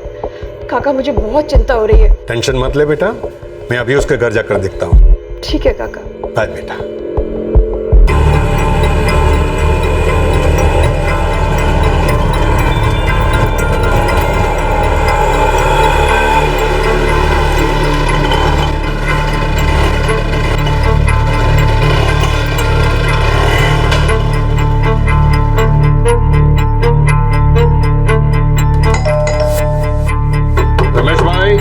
काका मुझे बहुत चिंता हो रही है। टेंशन मत ले बेटा, मैं अभी उसके घर जाकर देखता हूँ। ठीक है काका। बाय बेटा। रमेश भाई,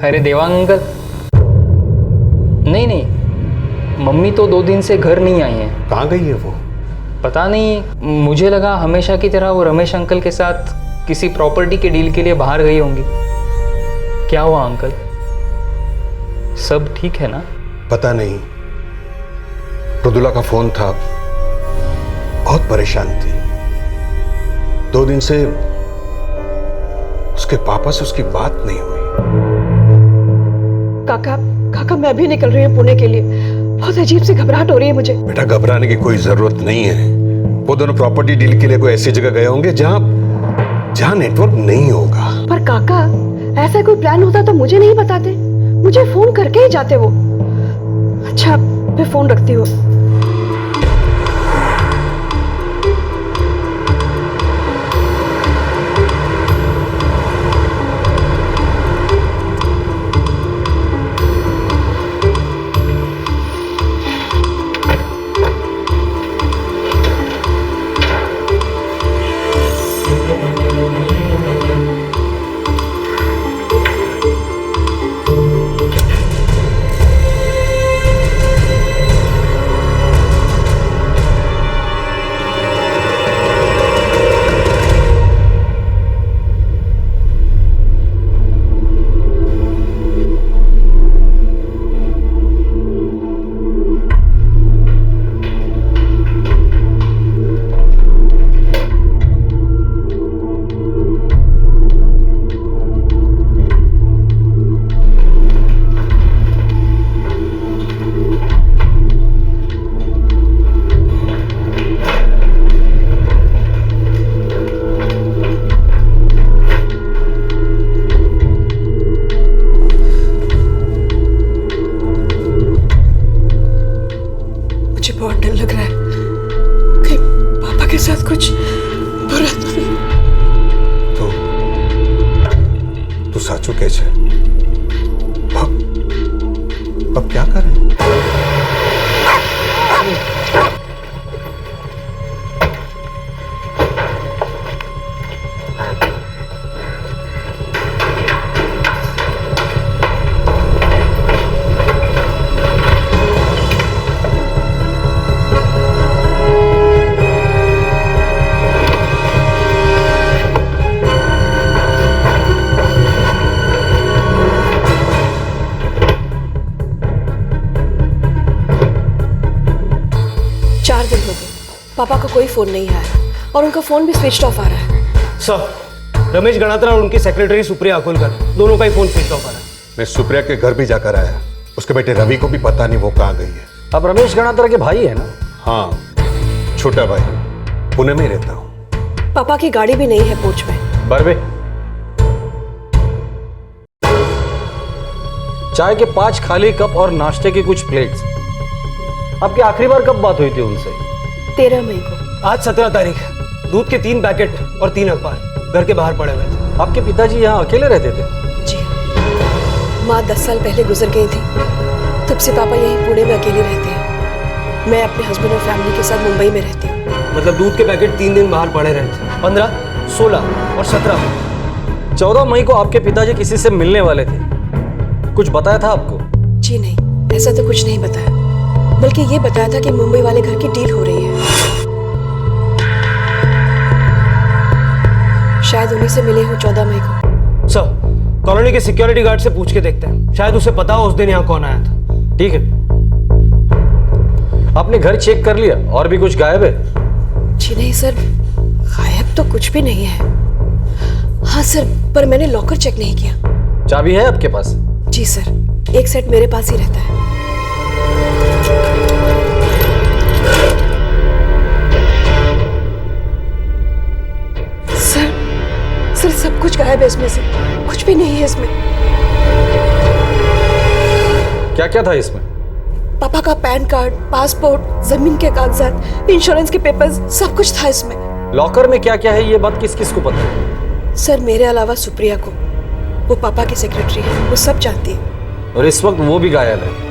अरे देवांग अंकल, नहीं नहीं, मम्मी तो 2 दिन से घर नहीं आई हैं। कहाँ गई है वो? पता नहीं, मुझे लगा हमेशा की तरह वो रमेश अंकल के साथ किसी प्रॉपर्टी के डील के लिए बाहर गई होंगी। क्या हुआ अंकल, सब ठीक है ना? पता नहीं, मृदुला का फोन था, बहुत परेशान थी। 2 दिन से उसके पापा से उसकी बात नहीं हुई। काका काका, मैं भी निकल रही हूँ पुणे के लिए। बहुत अजीब सी घबराहट हो रही है मुझे। बेटा, घबराने की कोई जरूरत नहीं है। वो दोनों प्रॉपर्टी डील के लिए कोई ऐसी जगह गए होंगे जहां नेटवर्क नहीं होगा। पर काका, ऐसा कोई प्लान होता तो मुझे नहीं बताते, मुझे फोन करके ही जाते वो। अच्छा, मैं फोन रखती हूँ। अब क्या करें? पापा का कोई फोन नहीं आया और उनका फोन भी स्विच ऑफ आ रहा है। सर, रमेश गणात्रा और उनकी सेक्रेटरी सुप्रिया अकोलकर, दोनों का ही फोन स्विच ऑफ आ रहा है। मैं सुप्रिया के घर भी जाकर आया, उसके बेटे रवि को भी पता नहीं वो कहाँ गई है। अब रमेश गणात्रा के भाई है ना? हाँ, छोटा भाई, पुणे में रहता हूँ। पापा की गाड़ी भी नहीं है पोर्च में। बरबे, चाय के 5 खाली कप और नाश्ते की कुछ प्लेट्स। आपकी आखिरी बार कब बात हुई थी उनसे? 13 मई को। आज 17 तारीख। दूध के 3 पैकेट और 3 अखबार घर के बाहर पड़े हुए थे। आपके पिताजी यहाँ अकेले रहते थे? जी, माँ 10 साल पहले गुजर गई थी, तब से पापा यहीं पुणे में अकेले रहते हैं। मैं अपने हस्बैंड और फैमिली के साथ मुंबई में रहती हूँ। मतलब दूध के पैकेट 3 दिन बाहर पड़े रहे थे, 15, 16 और 17। 14 मई को आपके पिताजी किसी से मिलने वाले थे, कुछ बताया था आपको? जी नहीं, ऐसा तो कुछ नहीं बताया, बल्कि ये बताया था कि मुंबई वाले घर की डील हो रही है। शायद उन्हीं से मिले हो 14 मई को। सर, कॉलोनी के सिक्योरिटी गार्ड से पूछ के देखते हैं, शायद उसे पता हो उस दिन यहाँ कौन आया था। ठीक है। आपने घर चेक कर लिया? और भी कुछ गायब है? जी नहीं सर, गायब तो कुछ भी नहीं है। हाँ सर, पर मैंने लॉकर चेक नहीं किया। चाबी है आपके पास? जी सर, एक सेट मेरे पास ही रहता है। सर, सब कुछ गायब है इसमें से, कुछ भी नहीं है इसमें। क्या क्या था इसमें? पापा का पैन कार्ड, पासपोर्ट, जमीन के कागजात, इंश्योरेंस के पेपर्स, सब कुछ था इसमें। लॉकर में क्या क्या है ये बात किस किस को पता है? सर, मेरे अलावा सुप्रिया को, वो पापा की सेक्रेटरी है, वो सब जानती है। और इस वक्त वो भी गायब है।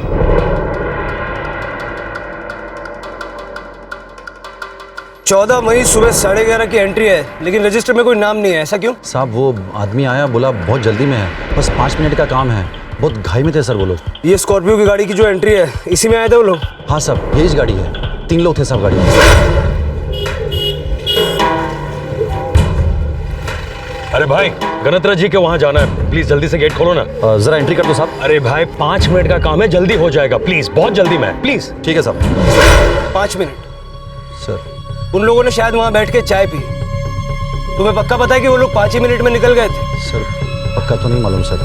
14 मई सुबह 11:30 की एंट्री है, लेकिन रजिस्टर में कोई नाम नहीं है, ऐसा क्यों? साहब वो आदमी आया, बोला बहुत जल्दी में है, बस 5 मिनट का काम है। बहुत घाई में थे सर वो लोग। ये स्कॉर्पियो की गाड़ी की जो एंट्री है, इसी में आए थे वो लोग? हाँ साहब, यही गाड़ी है। 3 लोग थे साहब गाड़ी में। अरे भाई, गणतरा जी के वहां जाना है, प्लीज जल्दी से गेट खोलो ना। जरा एंट्री कर दो साहब। अरे भाई 5 मिनट का काम है, जल्दी हो जाएगा, प्लीज, बहुत जल्दी में, प्लीज। ठीक है साहब। 5 मिनट? सर उन लोगों ने शायद वहां बैठ के चाय पी। तुम्हें पक्का पता है कि वो लोग 5 ही मिनट में निकल गए थे? सर पक्का तो नहीं मालूम सर।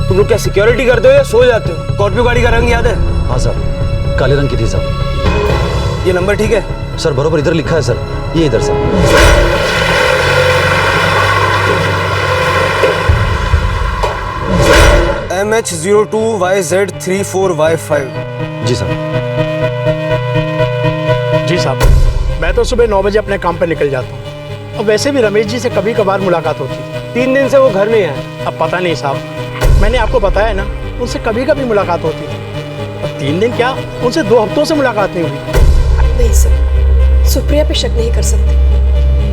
तुम लोग क्या सिक्योरिटी करते हो या सो जाते हो? स्कॉर्पियो गाड़ी का रंग याद है? हाँ साहब, काले रंग की थी साहब। ये नंबर ठीक है? सर बरोबर इधर लिखा है सर, ये इधर सर। MH02YZ34Y5। जी सर। जी साहब, मैं तो सुबह 9 बजे अपने काम पर निकल जाता हूँ, और वैसे भी रमेश जी से कभी कभार मुलाकात होती है। 3 दिन से वो घर नहीं आए। अब पता नहीं साहब, मैंने आपको बताया ना, उनसे कभी कभी मुलाकात होती है। और 3 दिन क्या, उनसे 2 हफ्तों से मुलाकात नहीं हुई। नहीं सर, सुप्रिया पे शक नहीं कर सकते।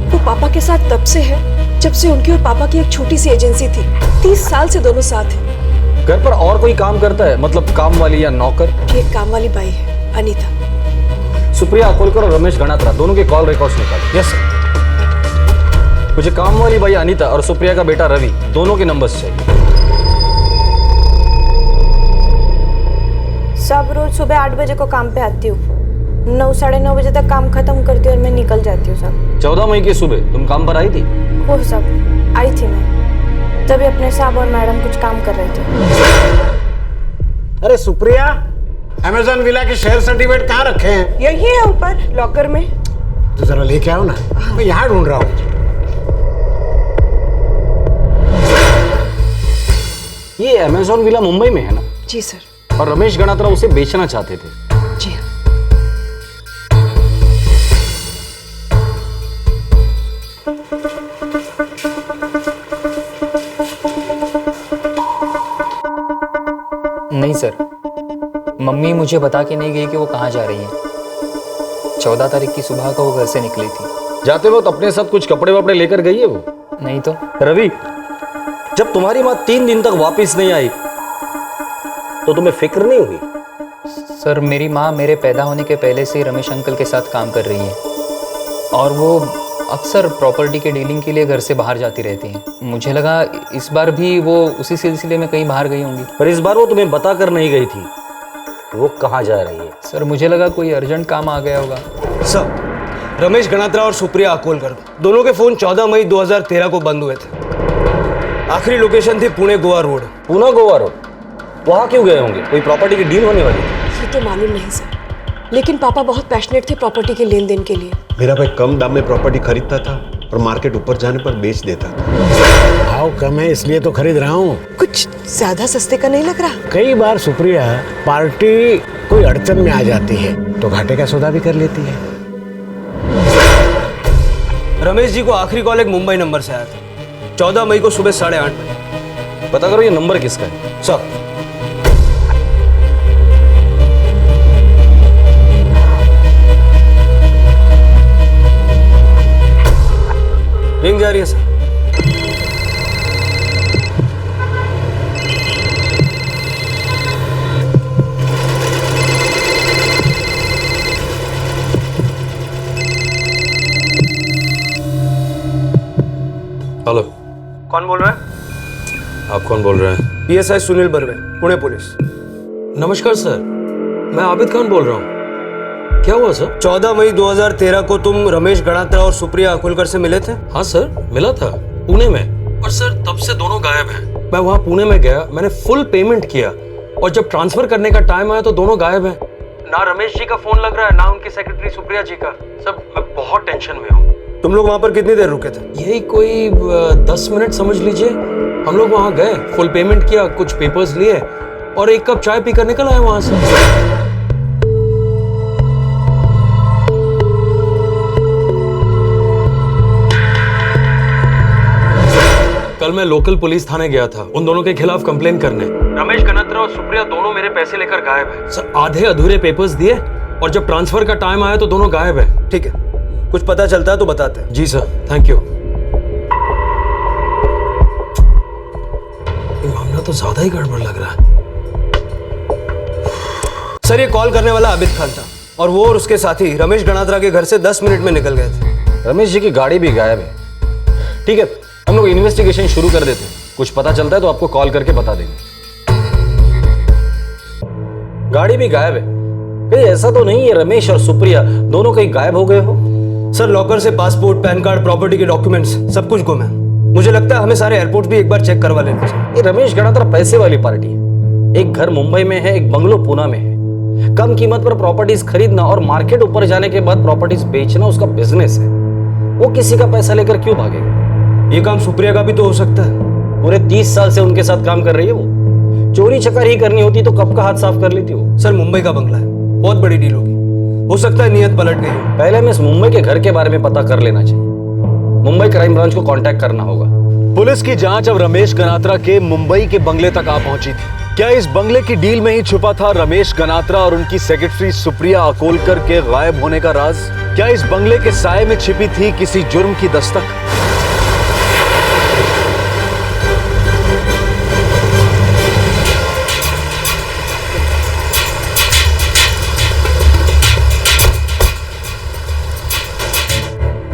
वो पापा के साथ तब से है जब से उनकी और पापा की एक छोटी सी एजेंसी थी। 30 साल से दोनों साथ हैं। घर पर और कोई काम करता है, मतलब काम वाली या नौकर? एक काम वाली बाई है, अनीता। सुप्रिया अकोलकर और रमेश गणात्रा दोनों के कॉल रिकॉर्ड्स निकाल। Yes sir. मुझे काम वाली बाई अनीता और सुप्रिया का बेटा रवि दोनों के नंबर्स चाहिए। सब रोज सुबह 8 बजे को काम पे आती हूँ, 9 साढ़े 9 बजे तक काम खत्म करती हूँ और मैं निकल जाती हूँ सब। 14 मई की सुबह तुम काम पर आई थी? वो सब आई थी मैं, तभी अपने साहब और मैडम कुछ काम कर रहे थे। अरे सुप्रिया, अमेज़न विला के शेयर सर्टिफिकेट कहाँ रखे हैं? यही है ऊपर लॉकर में। तो जरा लेके आओ ना, मैं यहाँ ढूंढ रहा हूँ। ये अमेज़न विला मुंबई में है ना? जी सर। और रमेश गणात्रा उसे बेचना चाहते थे? जी हाँ। नहीं सर, मम्मी मुझे बता के नहीं गई कि वो कहाँ जा रही है। 14 तारीख की सुबह को वो घर से निकली थी। जाते वक्त अपने साथ कुछ कपड़े वपड़े लेकर गई है वो? नहीं तो। रवि, जब तुम्हारी माँ 3 दिन तक वापस नहीं आई तो तुम्हें फिक्र नहीं हुई? सर मेरी माँ मेरे पैदा होने के पहले से रमेश अंकल के साथ काम कर रही है, और वो अक्सर प्रॉपर्टी के डीलिंग के लिए घर से बाहर जाती रहती हैं। मुझे लगा इस बार भी वो उसी सिलसिले में कहीं बाहर गई होंगी। पर इस बार वो तुम्हें बता कर नहीं गई थी, वो कहाँ जा रही है? सर मुझे लगा कोई अर्जेंट काम आ गया होगा। सर, रमेश गणात्रा और सुप्रिया अकोलकर दोनों के फोन 14 मई 2013 को बंद हुए थे। आखिरी लोकेशन थी पुणे गोवा रोड। पुणे गोवा रोड? वहाँ क्यों गए होंगे? कोई प्रॉपर्टी की डील होने वाली? ये तो मालूम नहीं सर, लेकिन पापा बहुत पैशनेट थे प्रॉपर्टी के लेन देन के लिए। मेरा भाई कम दाम में प्रॉपर्टी खरीदता था और मार्केट ऊपर जाने पर बेच देता था। भाव कम है इसलिए तो खरीद रहा हूँ। कुछ ज्यादा सस्ते का नहीं लग रहा? कई बार सुप्रिया पार्टी कोई अड़चन में आ जाती है तो घाटे का सौदा भी कर लेती है। रमेश जी को आखिरी कॉल एक मुंबई नंबर से आया था, 14 मई को सुबह 8:30 बजे। पता करो ये नंबर किसका है। सर रिंग जा रही है सर। हेलो, कौन बोल रहा है? आप कौन बोल रहे हैं? PSI Sunil Barve, Pune police. नमस्कार सर, मैं आबिद खान बोल रहा हूँ। क्या हुआ सर? 14 मई 2013 को तुम रमेश गणात्रा और सुप्रिया अकोलकर से मिले थे? हाँ सर, मिला था पुणे में, और सर तब से दोनों गायब हैं। मैं वहाँ पुणे में गया, मैंने फुल पेमेंट किया, और जब ट्रांसफर करने का टाइम आया तो दोनों गायब हैं। ना रमेश जी का फोन लग रहा है, ना उनकी सेक्रेटरी सुप्रिया जी का। सब मैं बहुत टेंशन में हूँ। तुम लोग वहाँ पर कितनी देर रुके थे? यही कोई 10 मिनट समझ लीजिए। हम लोग वहाँ गए, फुल पेमेंट किया, कुछ पेपर्स लिए और 1 कप चाय पीकर निकल आए वहाँ से। कल मैं लोकल पुलिस थाने गया था उन दोनों के खिलाफ कंप्लेन करने। रमेश गणात्रा और सुप्रिया दोनों मेरे पैसे लेकर गायब है। आधे अधूरे पेपर्स दिए और जब ट्रांसफर का टाइम आया तो दोनों गायब है। ठीक है, कुछ पता चलता है तो बताते हैं। जी सर, थैंक यू। ये मामला तो ज्यादा ही गड़बड़ लग रहा है। सर, ये कॉल करने वाला आबिद खान था और वो और उसके साथी रमेश गणात्रा के घर से 10 मिनट में निकल गए थे। रमेश जी की गाड़ी भी गायब है। ठीक है, हम लोग इन्वेस्टिगेशन शुरू कर देते हैं। कुछ पता चलता है तो आपको कॉल करके बता देंगे। गाड़ी भी गायब है, कहीं ऐसा तो नहीं है रमेश और सुप्रिया दोनों कहीं गायब हो गए हो? सर, लॉकर से पासपोर्ट, पैन कार्ड, प्रॉपर्टी के डॉक्यूमेंट्स सब कुछ गुम है। मुझे लगता है हमें सारे एयरपोर्ट भी एक बार चेक करवा लेना चाहिए। ये रमेश गणात्रा पैसे वाली पार्टी है। एक घर मुंबई में है, एक बंगलो पूना में है। कम कीमत पर प्रॉपर्टीज खरीदना और मार्केट ऊपर जाने के बाद प्रॉपर्टीज बेचना उसका बिजनेस है। वो किसी का पैसा लेकर क्यों भागेगा? ये काम सुप्रिया का भी तो हो सकता है। पूरे 30 साल से उनके साथ काम कर रही है वो। चोरी चकारी ही करनी होती तो कब का हाथ साफ कर लेती वो। सर, मुंबई का बंगला है, बहुत बड़ी डील होगी। हो सकता है नियत पलट गई हो। पहले हमें इस मुंबई के घर के बारे में पता कर लेना चाहिए। मुंबई क्राइम ब्रांच को कांटेक्ट करना होगा। पुलिस की जांच अब रमेश गनात्रा के मुंबई के बंगले तक आ पहुंची थी। क्या इस बंगले की डील में ही छुपा था रमेश गनात्रा और उनकी सेक्रेटरी सुप्रिया अकोलकर के गायब होने का राज? क्या इस बंगले के साए में छिपी थी किसी जुर्म की दस्तक?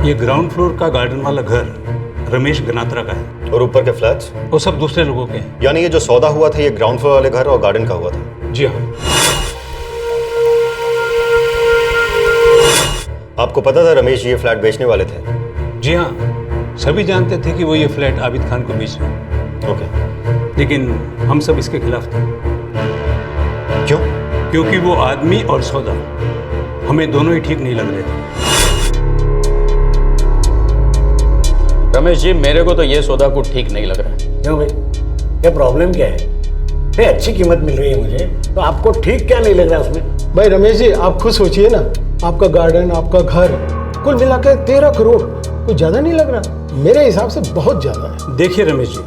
ये ग्राउंड फ्लोर का गार्डन वाला घर रमेश गनात्रा का है। और ऊपर के फ्लैट्स? वो सब दूसरे लोगों के हैं। यानी ये जो सौदा हुआ था ये ग्राउंड फ्लोर वाले घर और गार्डन का हुआ था? जी हाँ। आपको पता था रमेश जी ये फ्लैट बेचने वाले थे? जी हाँ, सभी जानते थे कि वो ये फ्लैट आबिद खान को बेच रहे हैं। ओके। लेकिन हम सब इसके खिलाफ थे। क्यों? क्योंकि वो आदमी और सौदा हमें दोनों ही ठीक नहीं लग रहे थे। रमेश जी, मेरे को तो ये सौदा कुछ ठीक नहीं लग रहा है। क्यों भाई, क्या प्रॉब्लम क्या है? भाई अच्छी कीमत मिल रही है मुझे, तो आपको ठीक क्या नहीं लग रहा उसमें? भाई रमेश जी, आप खुद सोचिए ना, आपका गार्डन, आपका घर, कुल मिलाकर 13 करोड़, कुछ ज्यादा नहीं लग रहा? मेरे हिसाब से बहुत ज्यादा है। देखिए रमेश जी,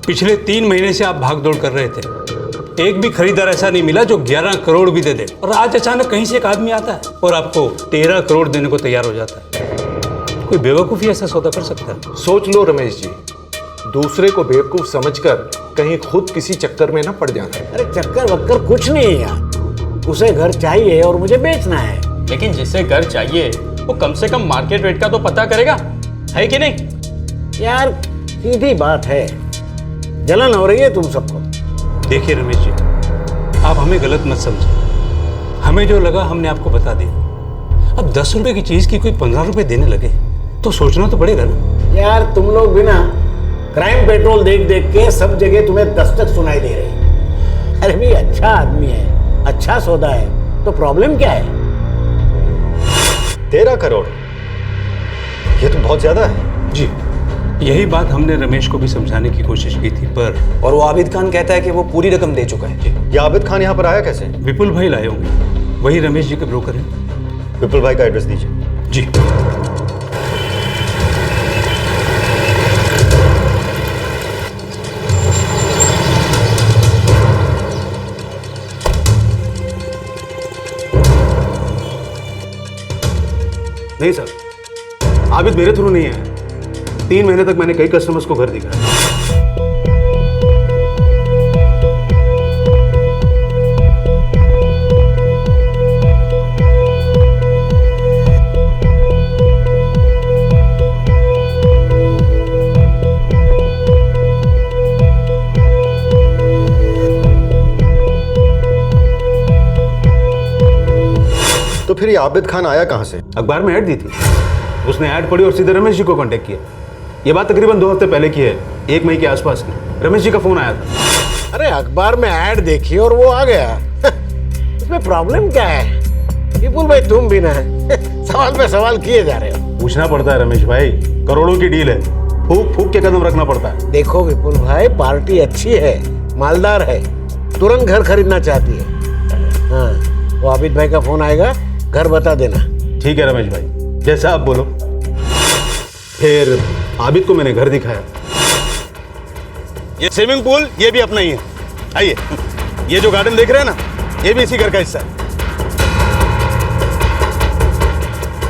पिछले 3 महीने से आप भागदौड़ कर रहे थे। एक भी खरीदार ऐसा नहीं मिला जो 11 करोड़ भी दे दे। और आज अचानक कहीं से एक आदमी आता है और आपको 13 करोड़ देने को तैयार हो जाता है। कोई बेवकूफ़ी ऐसा सौदा कर सकता है? सोच लो रमेश जी, दूसरे को बेवकूफ समझकर कहीं खुद किसी चक्कर में ना पड़ जाना। अरे चक्कर वक्कर कुछ नहीं है यार, उसे घर चाहिए और मुझे बेचना है। लेकिन जिसे घर चाहिए वो कम से कम मार्केट रेट का तो पता करेगा, है कि नहीं? यार सीधी बात है, जलन हो रही है तुम सबको। देखिए रमेश जी, आप हमें गलत मत समझें। हमें जो लगा हमने आपको बता दिया। अब 10 रुपए की चीज की कोई 15 रुपए देने लगे तो सोचना तो पड़ेगा ना। यार तुम लोग भी ना क्राइम पेट्रोल देख देख के सब जगह तुम्हें दस्तक सुनाई दे रही। अरे भाई अच्छा आदमी है, अच्छा सौदा है, तो प्रॉब्लम क्या है? 13 करोड़, ये तो बहुत ज्यादा है। जी, यही बात हमने रमेश को भी समझाने की कोशिश की थी, पर और वो आबिद खान कहता है कि वो पूरी रकम दे चुका है। ये आबिद खान यहाँ पर आया कैसे? विपुल भाई लाए होंगे, वही रमेश जी के ब्रोकर हैं। विपुल भाई का एड्रेस दीजिए। जी। नहीं सर, आबिद मेरे थ्रू नहीं है। 3 महीने तक मैंने कई कस्टमर्स को घर दिखाया। तो फिर ये आबिद खान आया कहां से? अखबार में ऐड दी थी, उसने ऐड पढ़ी और सीधे रमेश जी को कांटेक्ट किया। ये बात तकरीबन 2 हफ्ते पहले की है, 1 मई के आसपास की। रमेश जी का फोन आया था। अरे अखबार में ऐड देखी और वो आ गया। इसमें प्रॉब्लम क्या है? विपुल भाई तुम भी ना सवाल पे सवाल किए जा रहे हो। पूछना पड़ता है रमेश भाई, करोड़ों की डील है, फूक फूक के कदम रखना पड़ता है। देखो विपुल भाई, पार्टी अच्छी है, मालदार है, तुरंत घर खरीदना चाहती है। हाँ, वो आबिद भाई का फोन आएगा, घर बता देना। ठीक है रमेश भाई, जैसा आप बोलो। फिर आबिद को मैंने घर दिखाया। ये स्विमिंग पूल ये भी अपना ही है। आइए, ये जो गार्डन देख रहे हैं ना, ये भी इसी घर का हिस्सा है।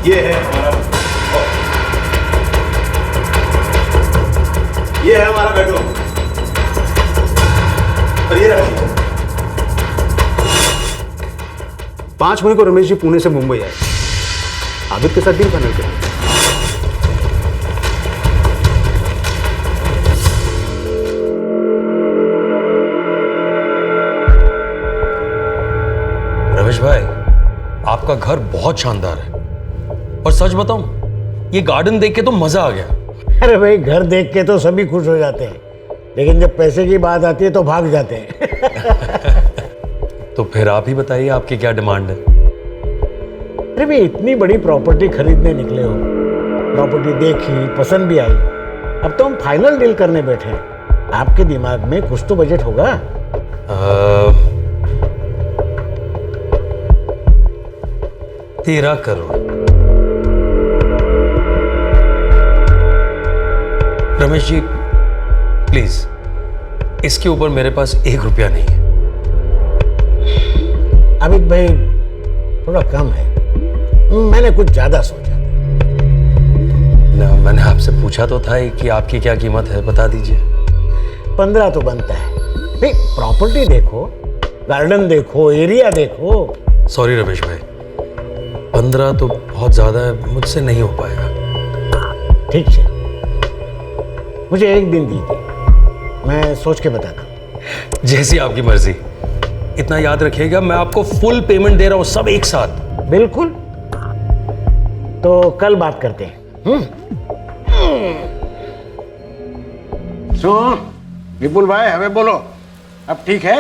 ये है हमारा ये है हमारा बेडरूम और ये रहा 5 मई को रमेश जी पुणे से मुंबई आए, आबिद के साथ डील फाइनल किया। रमेश भाई, आपका घर बहुत शानदार है और सच बताऊं, ये गार्डन देख के तो मजा आ गया। अरे भाई, घर देख के तो सभी खुश हो जाते हैं, लेकिन जब पैसे की बात आती है तो भाग जाते हैं। तो फिर आप ही बताइए, आपकी क्या डिमांड है? अरे भाई, इतनी बड़ी प्रॉपर्टी खरीदने निकले हो, प्रॉपर्टी देखी, पसंद भी आई, अब तो हम फाइनल डील करने बैठे हैं। आपके दिमाग में कुछ तो बजट होगा। 13 करोड़। रमेश जी प्लीज, इसके ऊपर मेरे पास 1 रुपया नहीं है। अमित भाई, थोड़ा कम है, मैंने कुछ ज्यादा सोचा ना, मैंने आपसे पूछा तो था कि आपकी क्या कीमत है, बता दीजिए। 15 तो बनता है भाई। प्रॉपर्टी देखो, गार्डन देखो, एरिया देखो। सॉरी रमेश भाई, 15 तो बहुत ज्यादा है, मुझसे नहीं हो पाएगा। ठीक है, मुझे 1 दिन दीजिए, मैं सोच के बताता हूँ। जैसी आपकी मर्जी। इतना याद रखिएगा, मैं आपको फुल पेमेंट दे रहा हूँ, सब एक साथ। बिल्कुल, तो कल बात करते हैं। सुन विपुल भाई, हमें बोलो, अब ठीक है?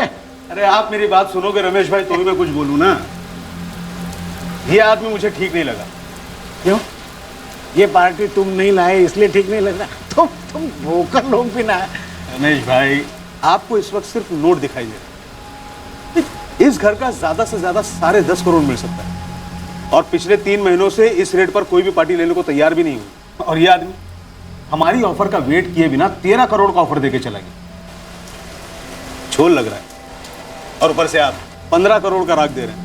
अरे आप मेरी बात सुनोगे रमेश भाई, तो भी मैं कुछ बोलूं ना। ये आदमी मुझे ठीक नहीं लगा। क्यों? ये पार्टी तुम नहीं लाए इसलिए ठीक नहीं लग रहा? तुम भोकर लोग भी ना। रमेश भाई, आपको इस वक्त सिर्फ नोट दिखाई दे रहा है। इस घर का ज्यादा से ज्यादा 10.5 करोड़ मिल सकता है, और पिछले 3 महीनों से इस रेट पर कोई भी पार्टी लेने को तैयार भी नहीं हुई। और ये आदमी हमारी ऑफर का वेट किए बिना 13 करोड़ का ऑफर देके चला गया। झोल लग रहा है, और ऊपर से आप 15 करोड़ का राग दे रहे हैं।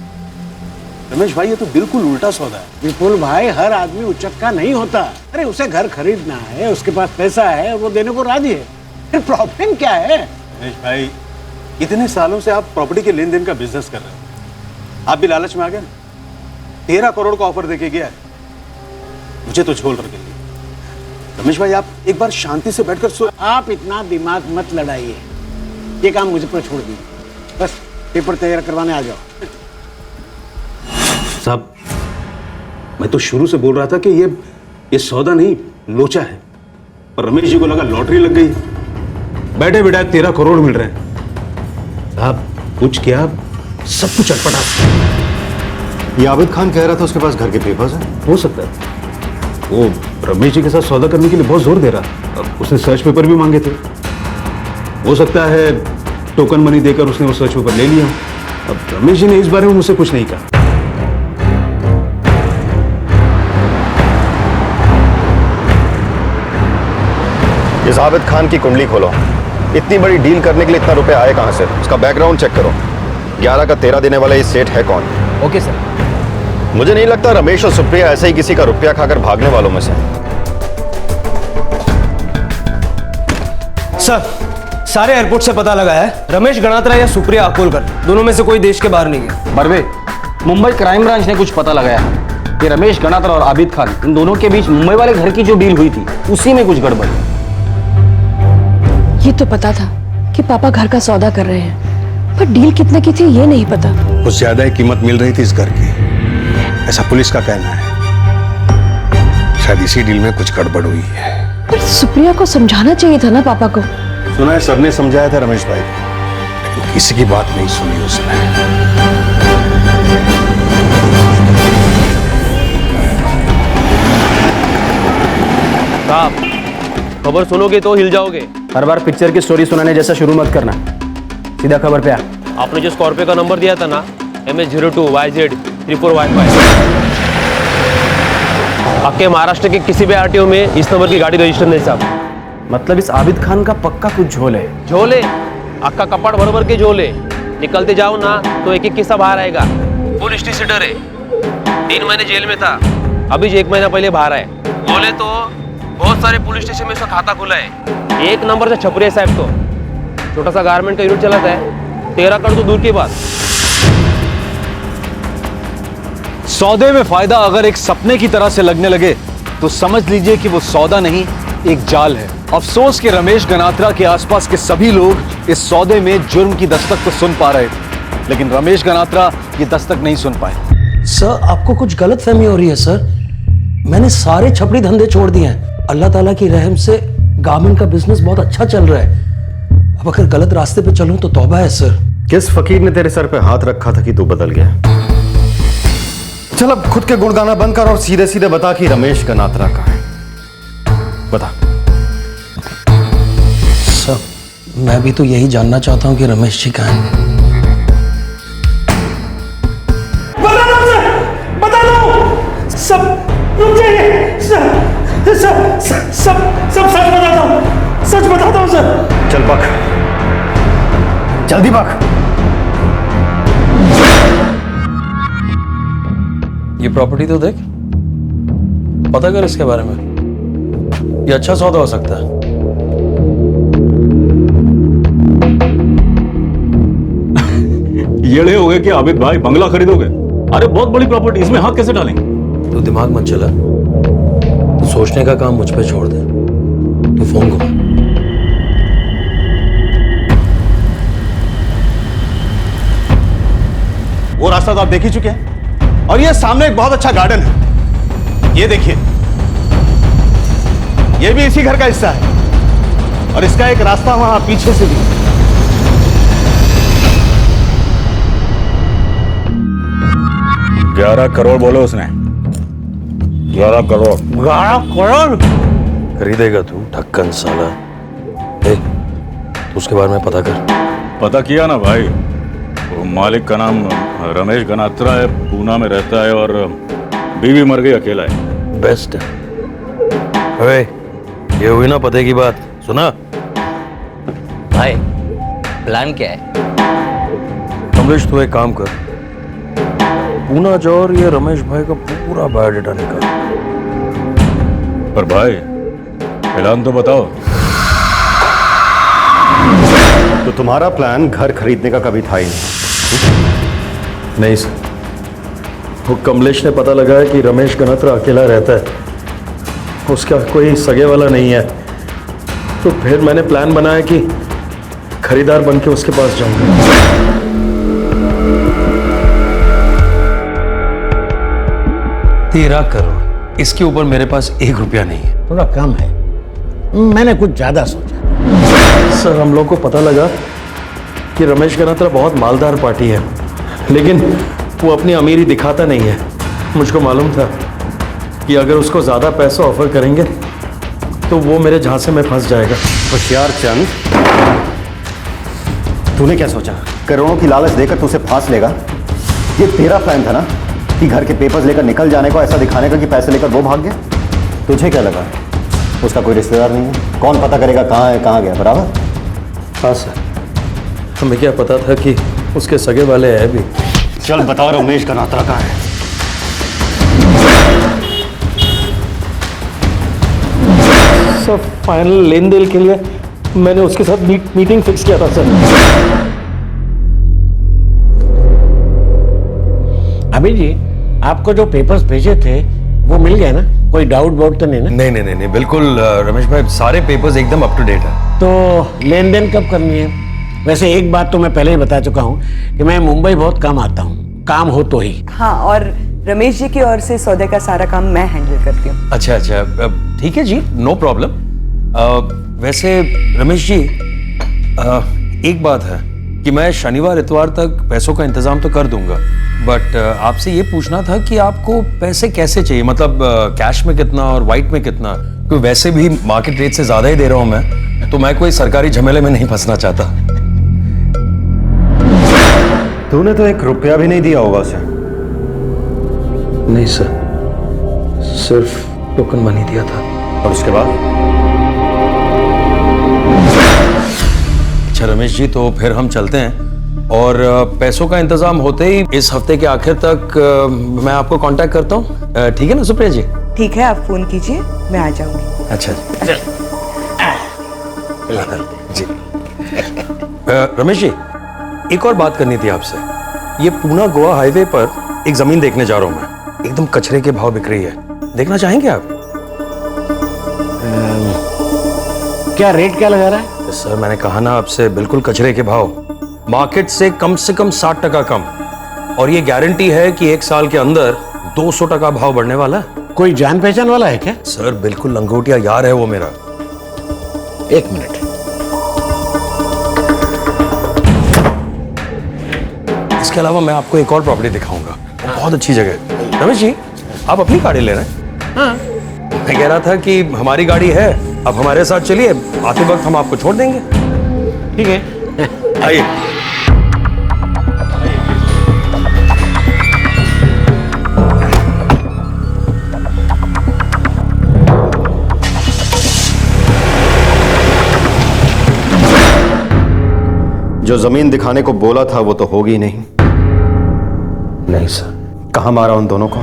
रमेश भाई, ये तो बिल्कुल उल्टा सौदा है। विपुल भाई, हर आदमी उचक्का नहीं होता। अरे उसे घर खरीदना है, उसके पास पैसा है, वो देने को राजी है। फिर प्रॉब्लम क्या है? रमेश भाई, इतने सालों से आप प्रॉपर्टी के लेन देन का बिजनेस कर रहे हैं, आप भी लालच में आ गए ना। 13 करोड़ का ऑफर देके गया है, मुझे तो झोल रख गई। रमेश भाई, आप एक बार शांति से बैठकर आप इतना दिमाग मत लड़ाइए, ये काम मुझे पर छोड़ दीजिए। बस पेपर तैयार करवाने आ जाओ। साहब, मैं तो शुरू से बोल रहा था कि ये सौदा नहीं, लोचा है, पर रमेश जी को लगा लॉटरी लग गई। बैठे बैठे 13 करोड़ मिल रहे हैं। साहब, कुछ क्या, सब कुछ अटपटा। ये आबिद खान कह रहा था उसके पास घर के पेपर्स हैं। हो सकता है वो रमेश जी के साथ सौदा करने के लिए बहुत जोर दे रहा। उसने सर्च पेपर भी मांगे थे। हो सकता है टोकन मनी देकर उसने वो सर्च पेपर ले लिया। अब रमेश जी ने इस बारे में मुझसे कुछ नहीं कहा। इस आबिद खान की कुंडली खोलो। इतनी बड़ी डील करने के लिए इतना रुपए आए कहां से? उसका बैकग्राउंड चेक करो। 11 का 13 देने वाला ये सेठ है कौन? Okay sir. मुझे नहीं लगता रमेश और सुप्रिया ऐसे ही किसी का रुपया खाकर भागने वालों में से। सर, सारे एयरपोर्ट से पता लगा है, रमेश गणात्रा या सुप्रिया अकोलकर दोनों में से कोई देश के बाहर नहीं गया। बरवे, मुंबई क्राइम ब्रांच ने कुछ पता लगाया है कि रमेश गणात्रा और आबिद खान, इन दोनों के बीच मुंबई वाले घर की जो डील हुई थी, उसी में कुछ गड़बड़ है। ये तो पता था कि पापा घर का सौदा कर रहे हैं, पर डील कितने की थी ये नहीं पता। कुछ ज्यादा ही कीमत मिल रही थी इस घर की, ऐसा पुलिस का कहना है। शायद इसी डील में कुछ गड़बड़ हुई है। पर सुप्रिया को समझाना चाहिए था ना पापा को। सुना है सबने समझाया था रमेश भाई, लेकिन किसी की बात नहीं सुनी उसने। साहब, खबर सुनोगे तो हिल जाओगे। हर बार पिक्चर की स्टोरी सुनाने जैसा शुरू मत करना, सीधा खबर पे आ। आपने जो स्कॉर्पियो का नंबर दिया था ना, MS02YZ3455, आपके महाराष्ट्र के किसी भी RTO में इस नंबर की गाड़ी रजिस्टर नहीं साहब। मतलब इस आबिद खान का पक्का कुछ झोल है। झोल है, आपका कपाट भर के झोल है। निकलते जाओ ना तो एक एक किस्सा बाहर आएगा। फुल हिस्ट्री से डर है। 3 महीने जेल में था, अभी जो 1 महीना पहले बाहर आए, बोले तो बहुत सारे पुलिस स्टेशन में उसका खाता खुला है। 1 नंबर से छपरी साहब तो, छोटा सा गारमेंट का यूनिट चलाता है, 13 करोड़ तो दूर की बात। सौदे में फायदा अगर एक सपने की तरह से लगने लगे तो समझ लीजिए कि वो सौदा नहीं, एक जाल है। अफसोस कि रमेश गनात्रा के आसपास के सभी लोग इस सौदे में जुर्म की दस्तक तो सुन पा रहे थे, लेकिन रमेश गनात्रा ये दस्तक नहीं सुन पाए। सर, आपको कुछ गलत फहमी हो रही है सर। मैंने सारे छपड़ी धंधे छोड़ दिए हैं। अल्लाह ताला की रहम से गारमेंट का बिजनेस बहुत अच्छा चल रहा है। अब अगर गलत रास्ते पे चलूं तो तौबा है सर। किस फकीर ने तेरे सर पे हाथ रखा था कि तू बदल गया? चल अब खुद के गुण गाना बंद कर और सीधे सीधे बता कि रमेश गनात्रा का है। बता। सर, मैं भी तो यही जानना चाहता हूं कि रमेश जी कहाँ हैं। बता दो सब, रुक जाइए सर, सब सच बताता हूँ, सच बताता हूँ सर। चल भाग, जल्दी भाग। ये प्रॉपर्टी तो देख, पता कर इसके बारे में, ये अच्छा सौदा हो सकता है। येड़े हो गए कि आबिद भाई बंगला खरीदोगे? अरे बहुत बड़ी प्रॉपर्टी, इसमें हाथ कैसे डालेंगे? तू दिमाग मत चला, तू सोचने का काम मुझ पे छोड़ दे। तू फोन घुमा। वो रास्ता तो आप देख ही चुके हैं, और ये सामने एक बहुत अच्छा गार्डन है, ये देखिए, ये भी इसी घर का हिस्सा है, और इसका एक रास्ता वहां पीछे से भी। $11 करोड़ बोले उसने। 11 करोड़। 11 करोड़ खरीदेगा तू ढक्कन साला। ए, तू उसके बारे में पता कर। पता किया ना भाई, वो मालिक का नाम रमेश गनात्रा है, पूना में रहता है और बीवी मर गई, अकेला है। बेस्ट है। अरे ये हुई ना पते की बात, सुना? भाई प्लान क्या है? कमलेश तू एक काम कर, पूना जाओ और ये रमेश भाई का पूरा बायोडाटा निकाल। पर भाई प्लान तो बताओ। तो तुम्हारा प्लान घर खरीदने का कभी था ही नहीं सर, वो कमलेश ने पता लगाया कि रमेश गनात्रा अकेला रहता है, उसका कोई सगे वाला नहीं है, तो फिर मैंने प्लान बनाया कि खरीदार बन के उसके पास जाऊंगा। 13 करोड़, इसके ऊपर मेरे पास 1 रुपया नहीं है। थोड़ा कम है, मैंने कुछ ज्यादा सोचा। सर, हम लोग को पता लगा कि रमेश गनात्रा बहुत मालदार पार्टी है, लेकिन वो अपनी अमीरी दिखाता नहीं है। मुझको मालूम था कि अगर उसको ज़्यादा पैसा ऑफर करेंगे तो वो मेरे झांसे में फंस जाएगा। होशियार चंद, तूने क्या सोचा करोड़ों की लालच देकर तुझे फांस लेगा? ये तेरा प्लान था ना कि घर के पेपर्स लेकर निकल जाने को, ऐसा दिखाने का कि पैसे लेकर वो भाग गया। तुझे क्या लगा उसका कोई रिश्तेदार नहीं है? कौन पता करेगा कहाँ है, कहाँ गया? बराबर। हाँ सर, हमें क्या पता था कि उसके सगे वाले हैं भी। चल बताओ रमेश गनात्रा कहाँ है? सर, फाइनल लेन देन के लिए मैंने उसके साथ मीटिंग फिक्स किया था सर। अभी जी आपको जो पेपर्स भेजे थे वो मिल गए ना? कोई डाउट वाउट तो नहीं ना? नहीं, बिल्कुल रमेश भाई, सारे पेपर्स एकदम अप टू डेट है। तो लेन देन कब करनी है? वैसे एक बात तो मैं पहले ही बता चुका हूँ कि मैं मुंबई बहुत कम आता हूँ, काम हो तो ही। हाँ, और रमेश जी की ओर से सौदे का सारा काम मैं हैंडल करती हूँ। अच्छा, ठीक है जी, नो प्रॉब्लम। वैसे रमेश जी, एक बात है कि मैं शनिवार इतवार तक पैसों का इंतजाम तो कर दूंगा, बट आपसे ये पूछना था कि आपको पैसे कैसे चाहिए, मतलब कैश में कितना और वाइट में कितना? क्योंकि वैसे भी मार्केट रेट से ज्यादा ही दे रहा हूं मैं, तो मैं कोई सरकारी झमेले में नहीं फंसना चाहता। तूने तो 1 रुपया भी नहीं दिया होगा उसे। नहीं सर, सिर्फ टोकन मनी दिया था। और उसके बाद? अच्छा रमेश जी, तो फिर हम चलते हैं। और पैसों का इंतजाम होते ही इस हफ्ते के आखिर तक मैं आपको कांटेक्ट करता हूँ। ठीक है ना सुप्रिया जी? ठीक है, आप फोन कीजिए, मैं आ जाऊंगी। अच्छा जी। रमेश जी, एक और बात करनी थी आपसे। ये पूना गोवा हाईवे पर एक जमीन देखने जा रहा हूं मैं, एकदम कचरे के भाव बिक रही है, देखना चाहेंगे आप? क्या रेट क्या लगा रहा है? सर मैंने कहा ना आपसे, बिल्कुल कचरे के भाव, मार्केट से कम 60% कम, और ये गारंटी है कि 1 साल के अंदर 200% भाव बढ़ने वाला है। कोई जान पहचान वाला है क्या? सर बिल्कुल लंगोटिया यार है वो मेरा। 1 मिनट। इसके अलावा मैं आपको एक और प्रॉपर्टी दिखाऊंगा, बहुत अच्छी जगह है। रमेश जी, आप अपनी गाड़ी ले रहे हैं? हाँ। मैं कह रहा था कि हमारी गाड़ी है, आप हमारे साथ चलिए, आते वक्त हम आपको छोड़ देंगे। ठीक है, आइए। जो जमीन दिखाने को बोला था वो तो होगी नहीं। नहीं सर। कहां मारा उन दोनों को?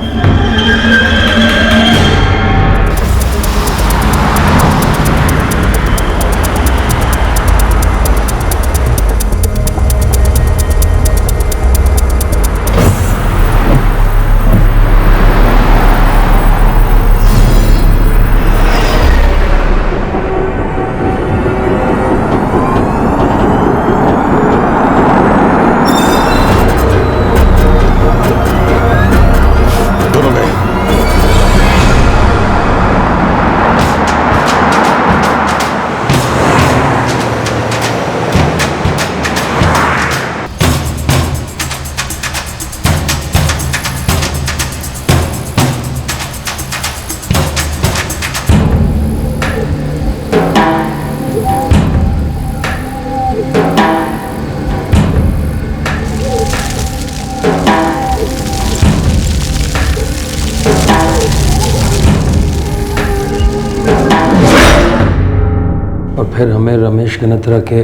और फिर हमें रमेश गनत्रा के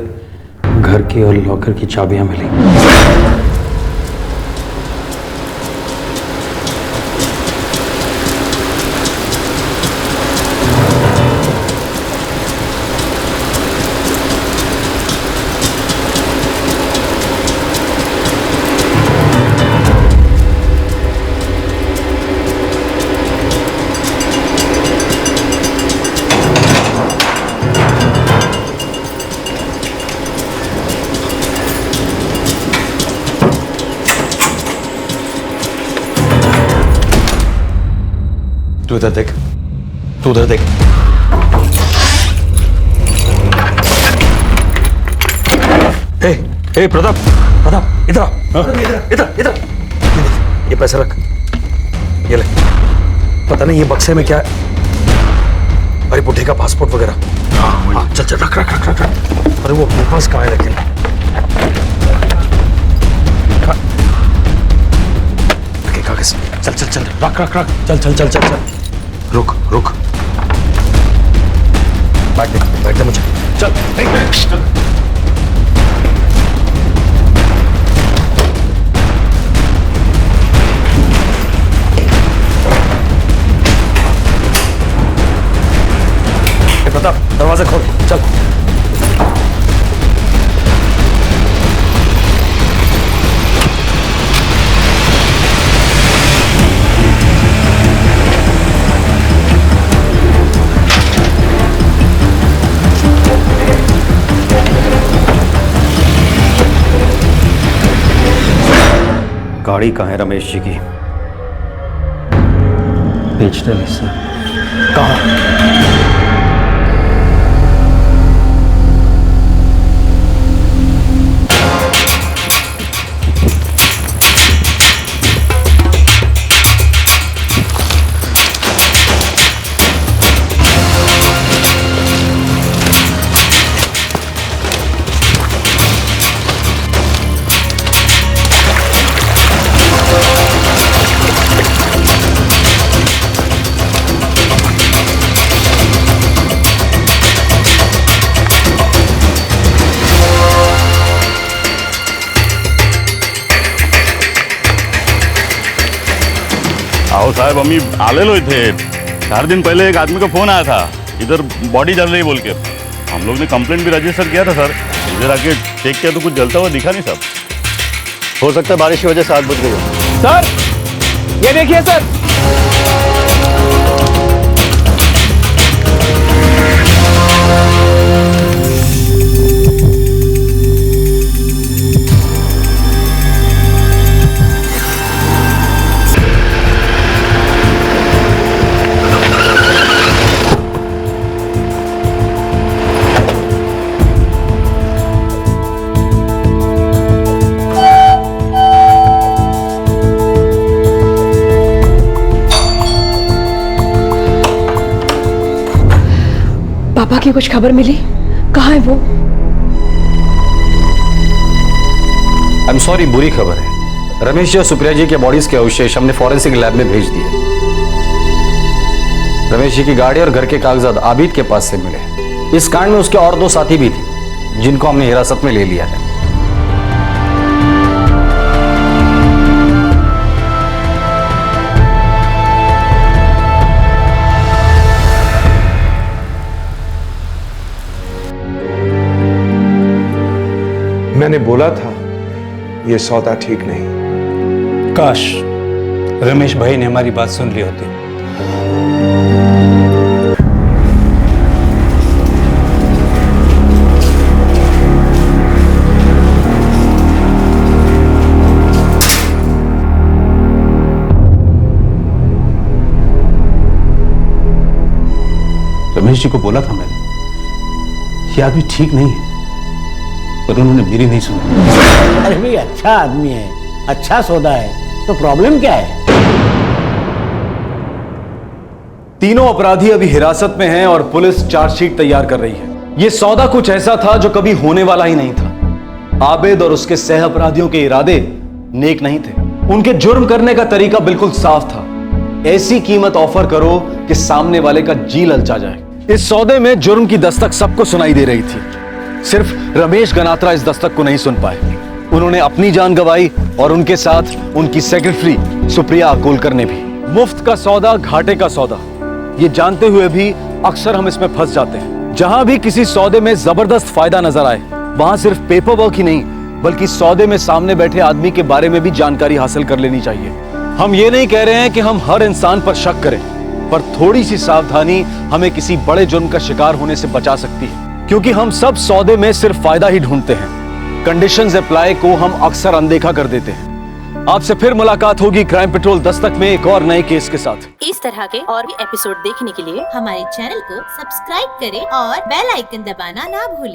घर की और लॉकर की चाबियां मिली। तू इधर देख, तू उधर देख। ए प्रताप, प्रताप इधर आ, इधर इधर। ये पैसा रख, ये ले। पता नहीं ये बक्से में क्या है। अरे बुढ़े का पासपोर्ट वगैरह। हाँ चल चल, रख रख रख रख रख। अरे वो अपने पास कहाँ है लेकिन? कागज, चल चल चल, रख रख रख, चल चल चल चल चल। रुक रुक, बैठ दे मुझे, चल। प्रताप दरवाजा खोल, चल। गाड़ी कहाँ है रमेश जी की? बेच डाली सर। कहाँ? आओ साहब, अमी आलेलो थे। 4 दिन पहले एक आदमी का फोन आया था, इधर बॉडी जल रही बोल के। हम लोग ने कंप्लेंट भी रजिस्टर किया था सर। इधर आके चेक किया तो कुछ जलता हुआ दिखा नहीं साहब। हो सकता है बारिश की वजह से आग बुझ गई हो। सर ये देखिए सर, पापा की कुछ खबर मिली? कहाँ है वो? आई एम सॉरी, बुरी खबर है। रमेश जी और सुप्रिया जी के बॉडीज के अवशेष हमने फॉरेंसिक लैब में भेज दिए। रमेश जी की गाड़ी और घर के कागजात आबिद के पास से मिले। इस कांड में उसके और 2 साथी भी थे जिनको हमने हिरासत में ले लिया है। मैंने बोला था ये सौदा ठीक नहीं। काश रमेश भाई ने हमारी बात सुन ली होती। रमेश जी को बोला था मैंने, ये आदमी ठीक नहीं है, पर उन्होंने मेरी नहीं सुनी। अरे भाई अच्छा आदमी है, अच्छा सौदा है, तो प्रॉब्लम क्या है? तीनों अपराधी अभी हिरासत में हैं और पुलिस चार्जशीट तैयार कर रही है। यह सौदा कुछ ऐसा था जो कभी होने वाला ही नहीं था। आबिद और उसके सह अपराधियों के इरादे नेक नहीं थे। उनके जुर्म करने का तरीका बिल्कुल साफ था। ऐसी कीमत ऑफर करो कि सामने वाले का जी ललचा जाए। इस सौदे में जुर्म की दस्तक सबको सुनाई दे रही थी। सिर्फ रमेश गनात्रा इस दस्तक को नहीं सुन पाए। उन्होंने अपनी जान गंवाई और उनके साथ उनकी सेक्रेटरी सुप्रिया अकोलकर ने भी। मुफ्त का सौदा घाटे का सौदा, ये जानते हुए भी अक्सर हम इसमें फंस जाते हैं। जहां भी किसी सौदे में जबरदस्त फायदा नजर आए, वहां सिर्फ पेपर वर्क ही नहीं बल्कि सौदे में सामने बैठे आदमी के बारे में भी जानकारी हासिल कर लेनी चाहिए। हम ये नहीं कह रहे हैं कि हम हर इंसान पर शक करें, पर थोड़ी सी सावधानी हमें किसी बड़े जुर्म का शिकार होने से बचा सकती है, क्योंकि हम सब सौदे में सिर्फ फायदा ही ढूंढते हैं। कंडीशंस अप्लाई को हम अक्सर अनदेखा कर देते हैं। आपसे फिर मुलाकात होगी क्राइम पेट्रोल दस्तक में एक और नए केस के साथ। इस तरह के और भी एपिसोड देखने के लिए हमारे चैनल को सब्सक्राइब करें और बेल आइकन दबाना ना भूलें।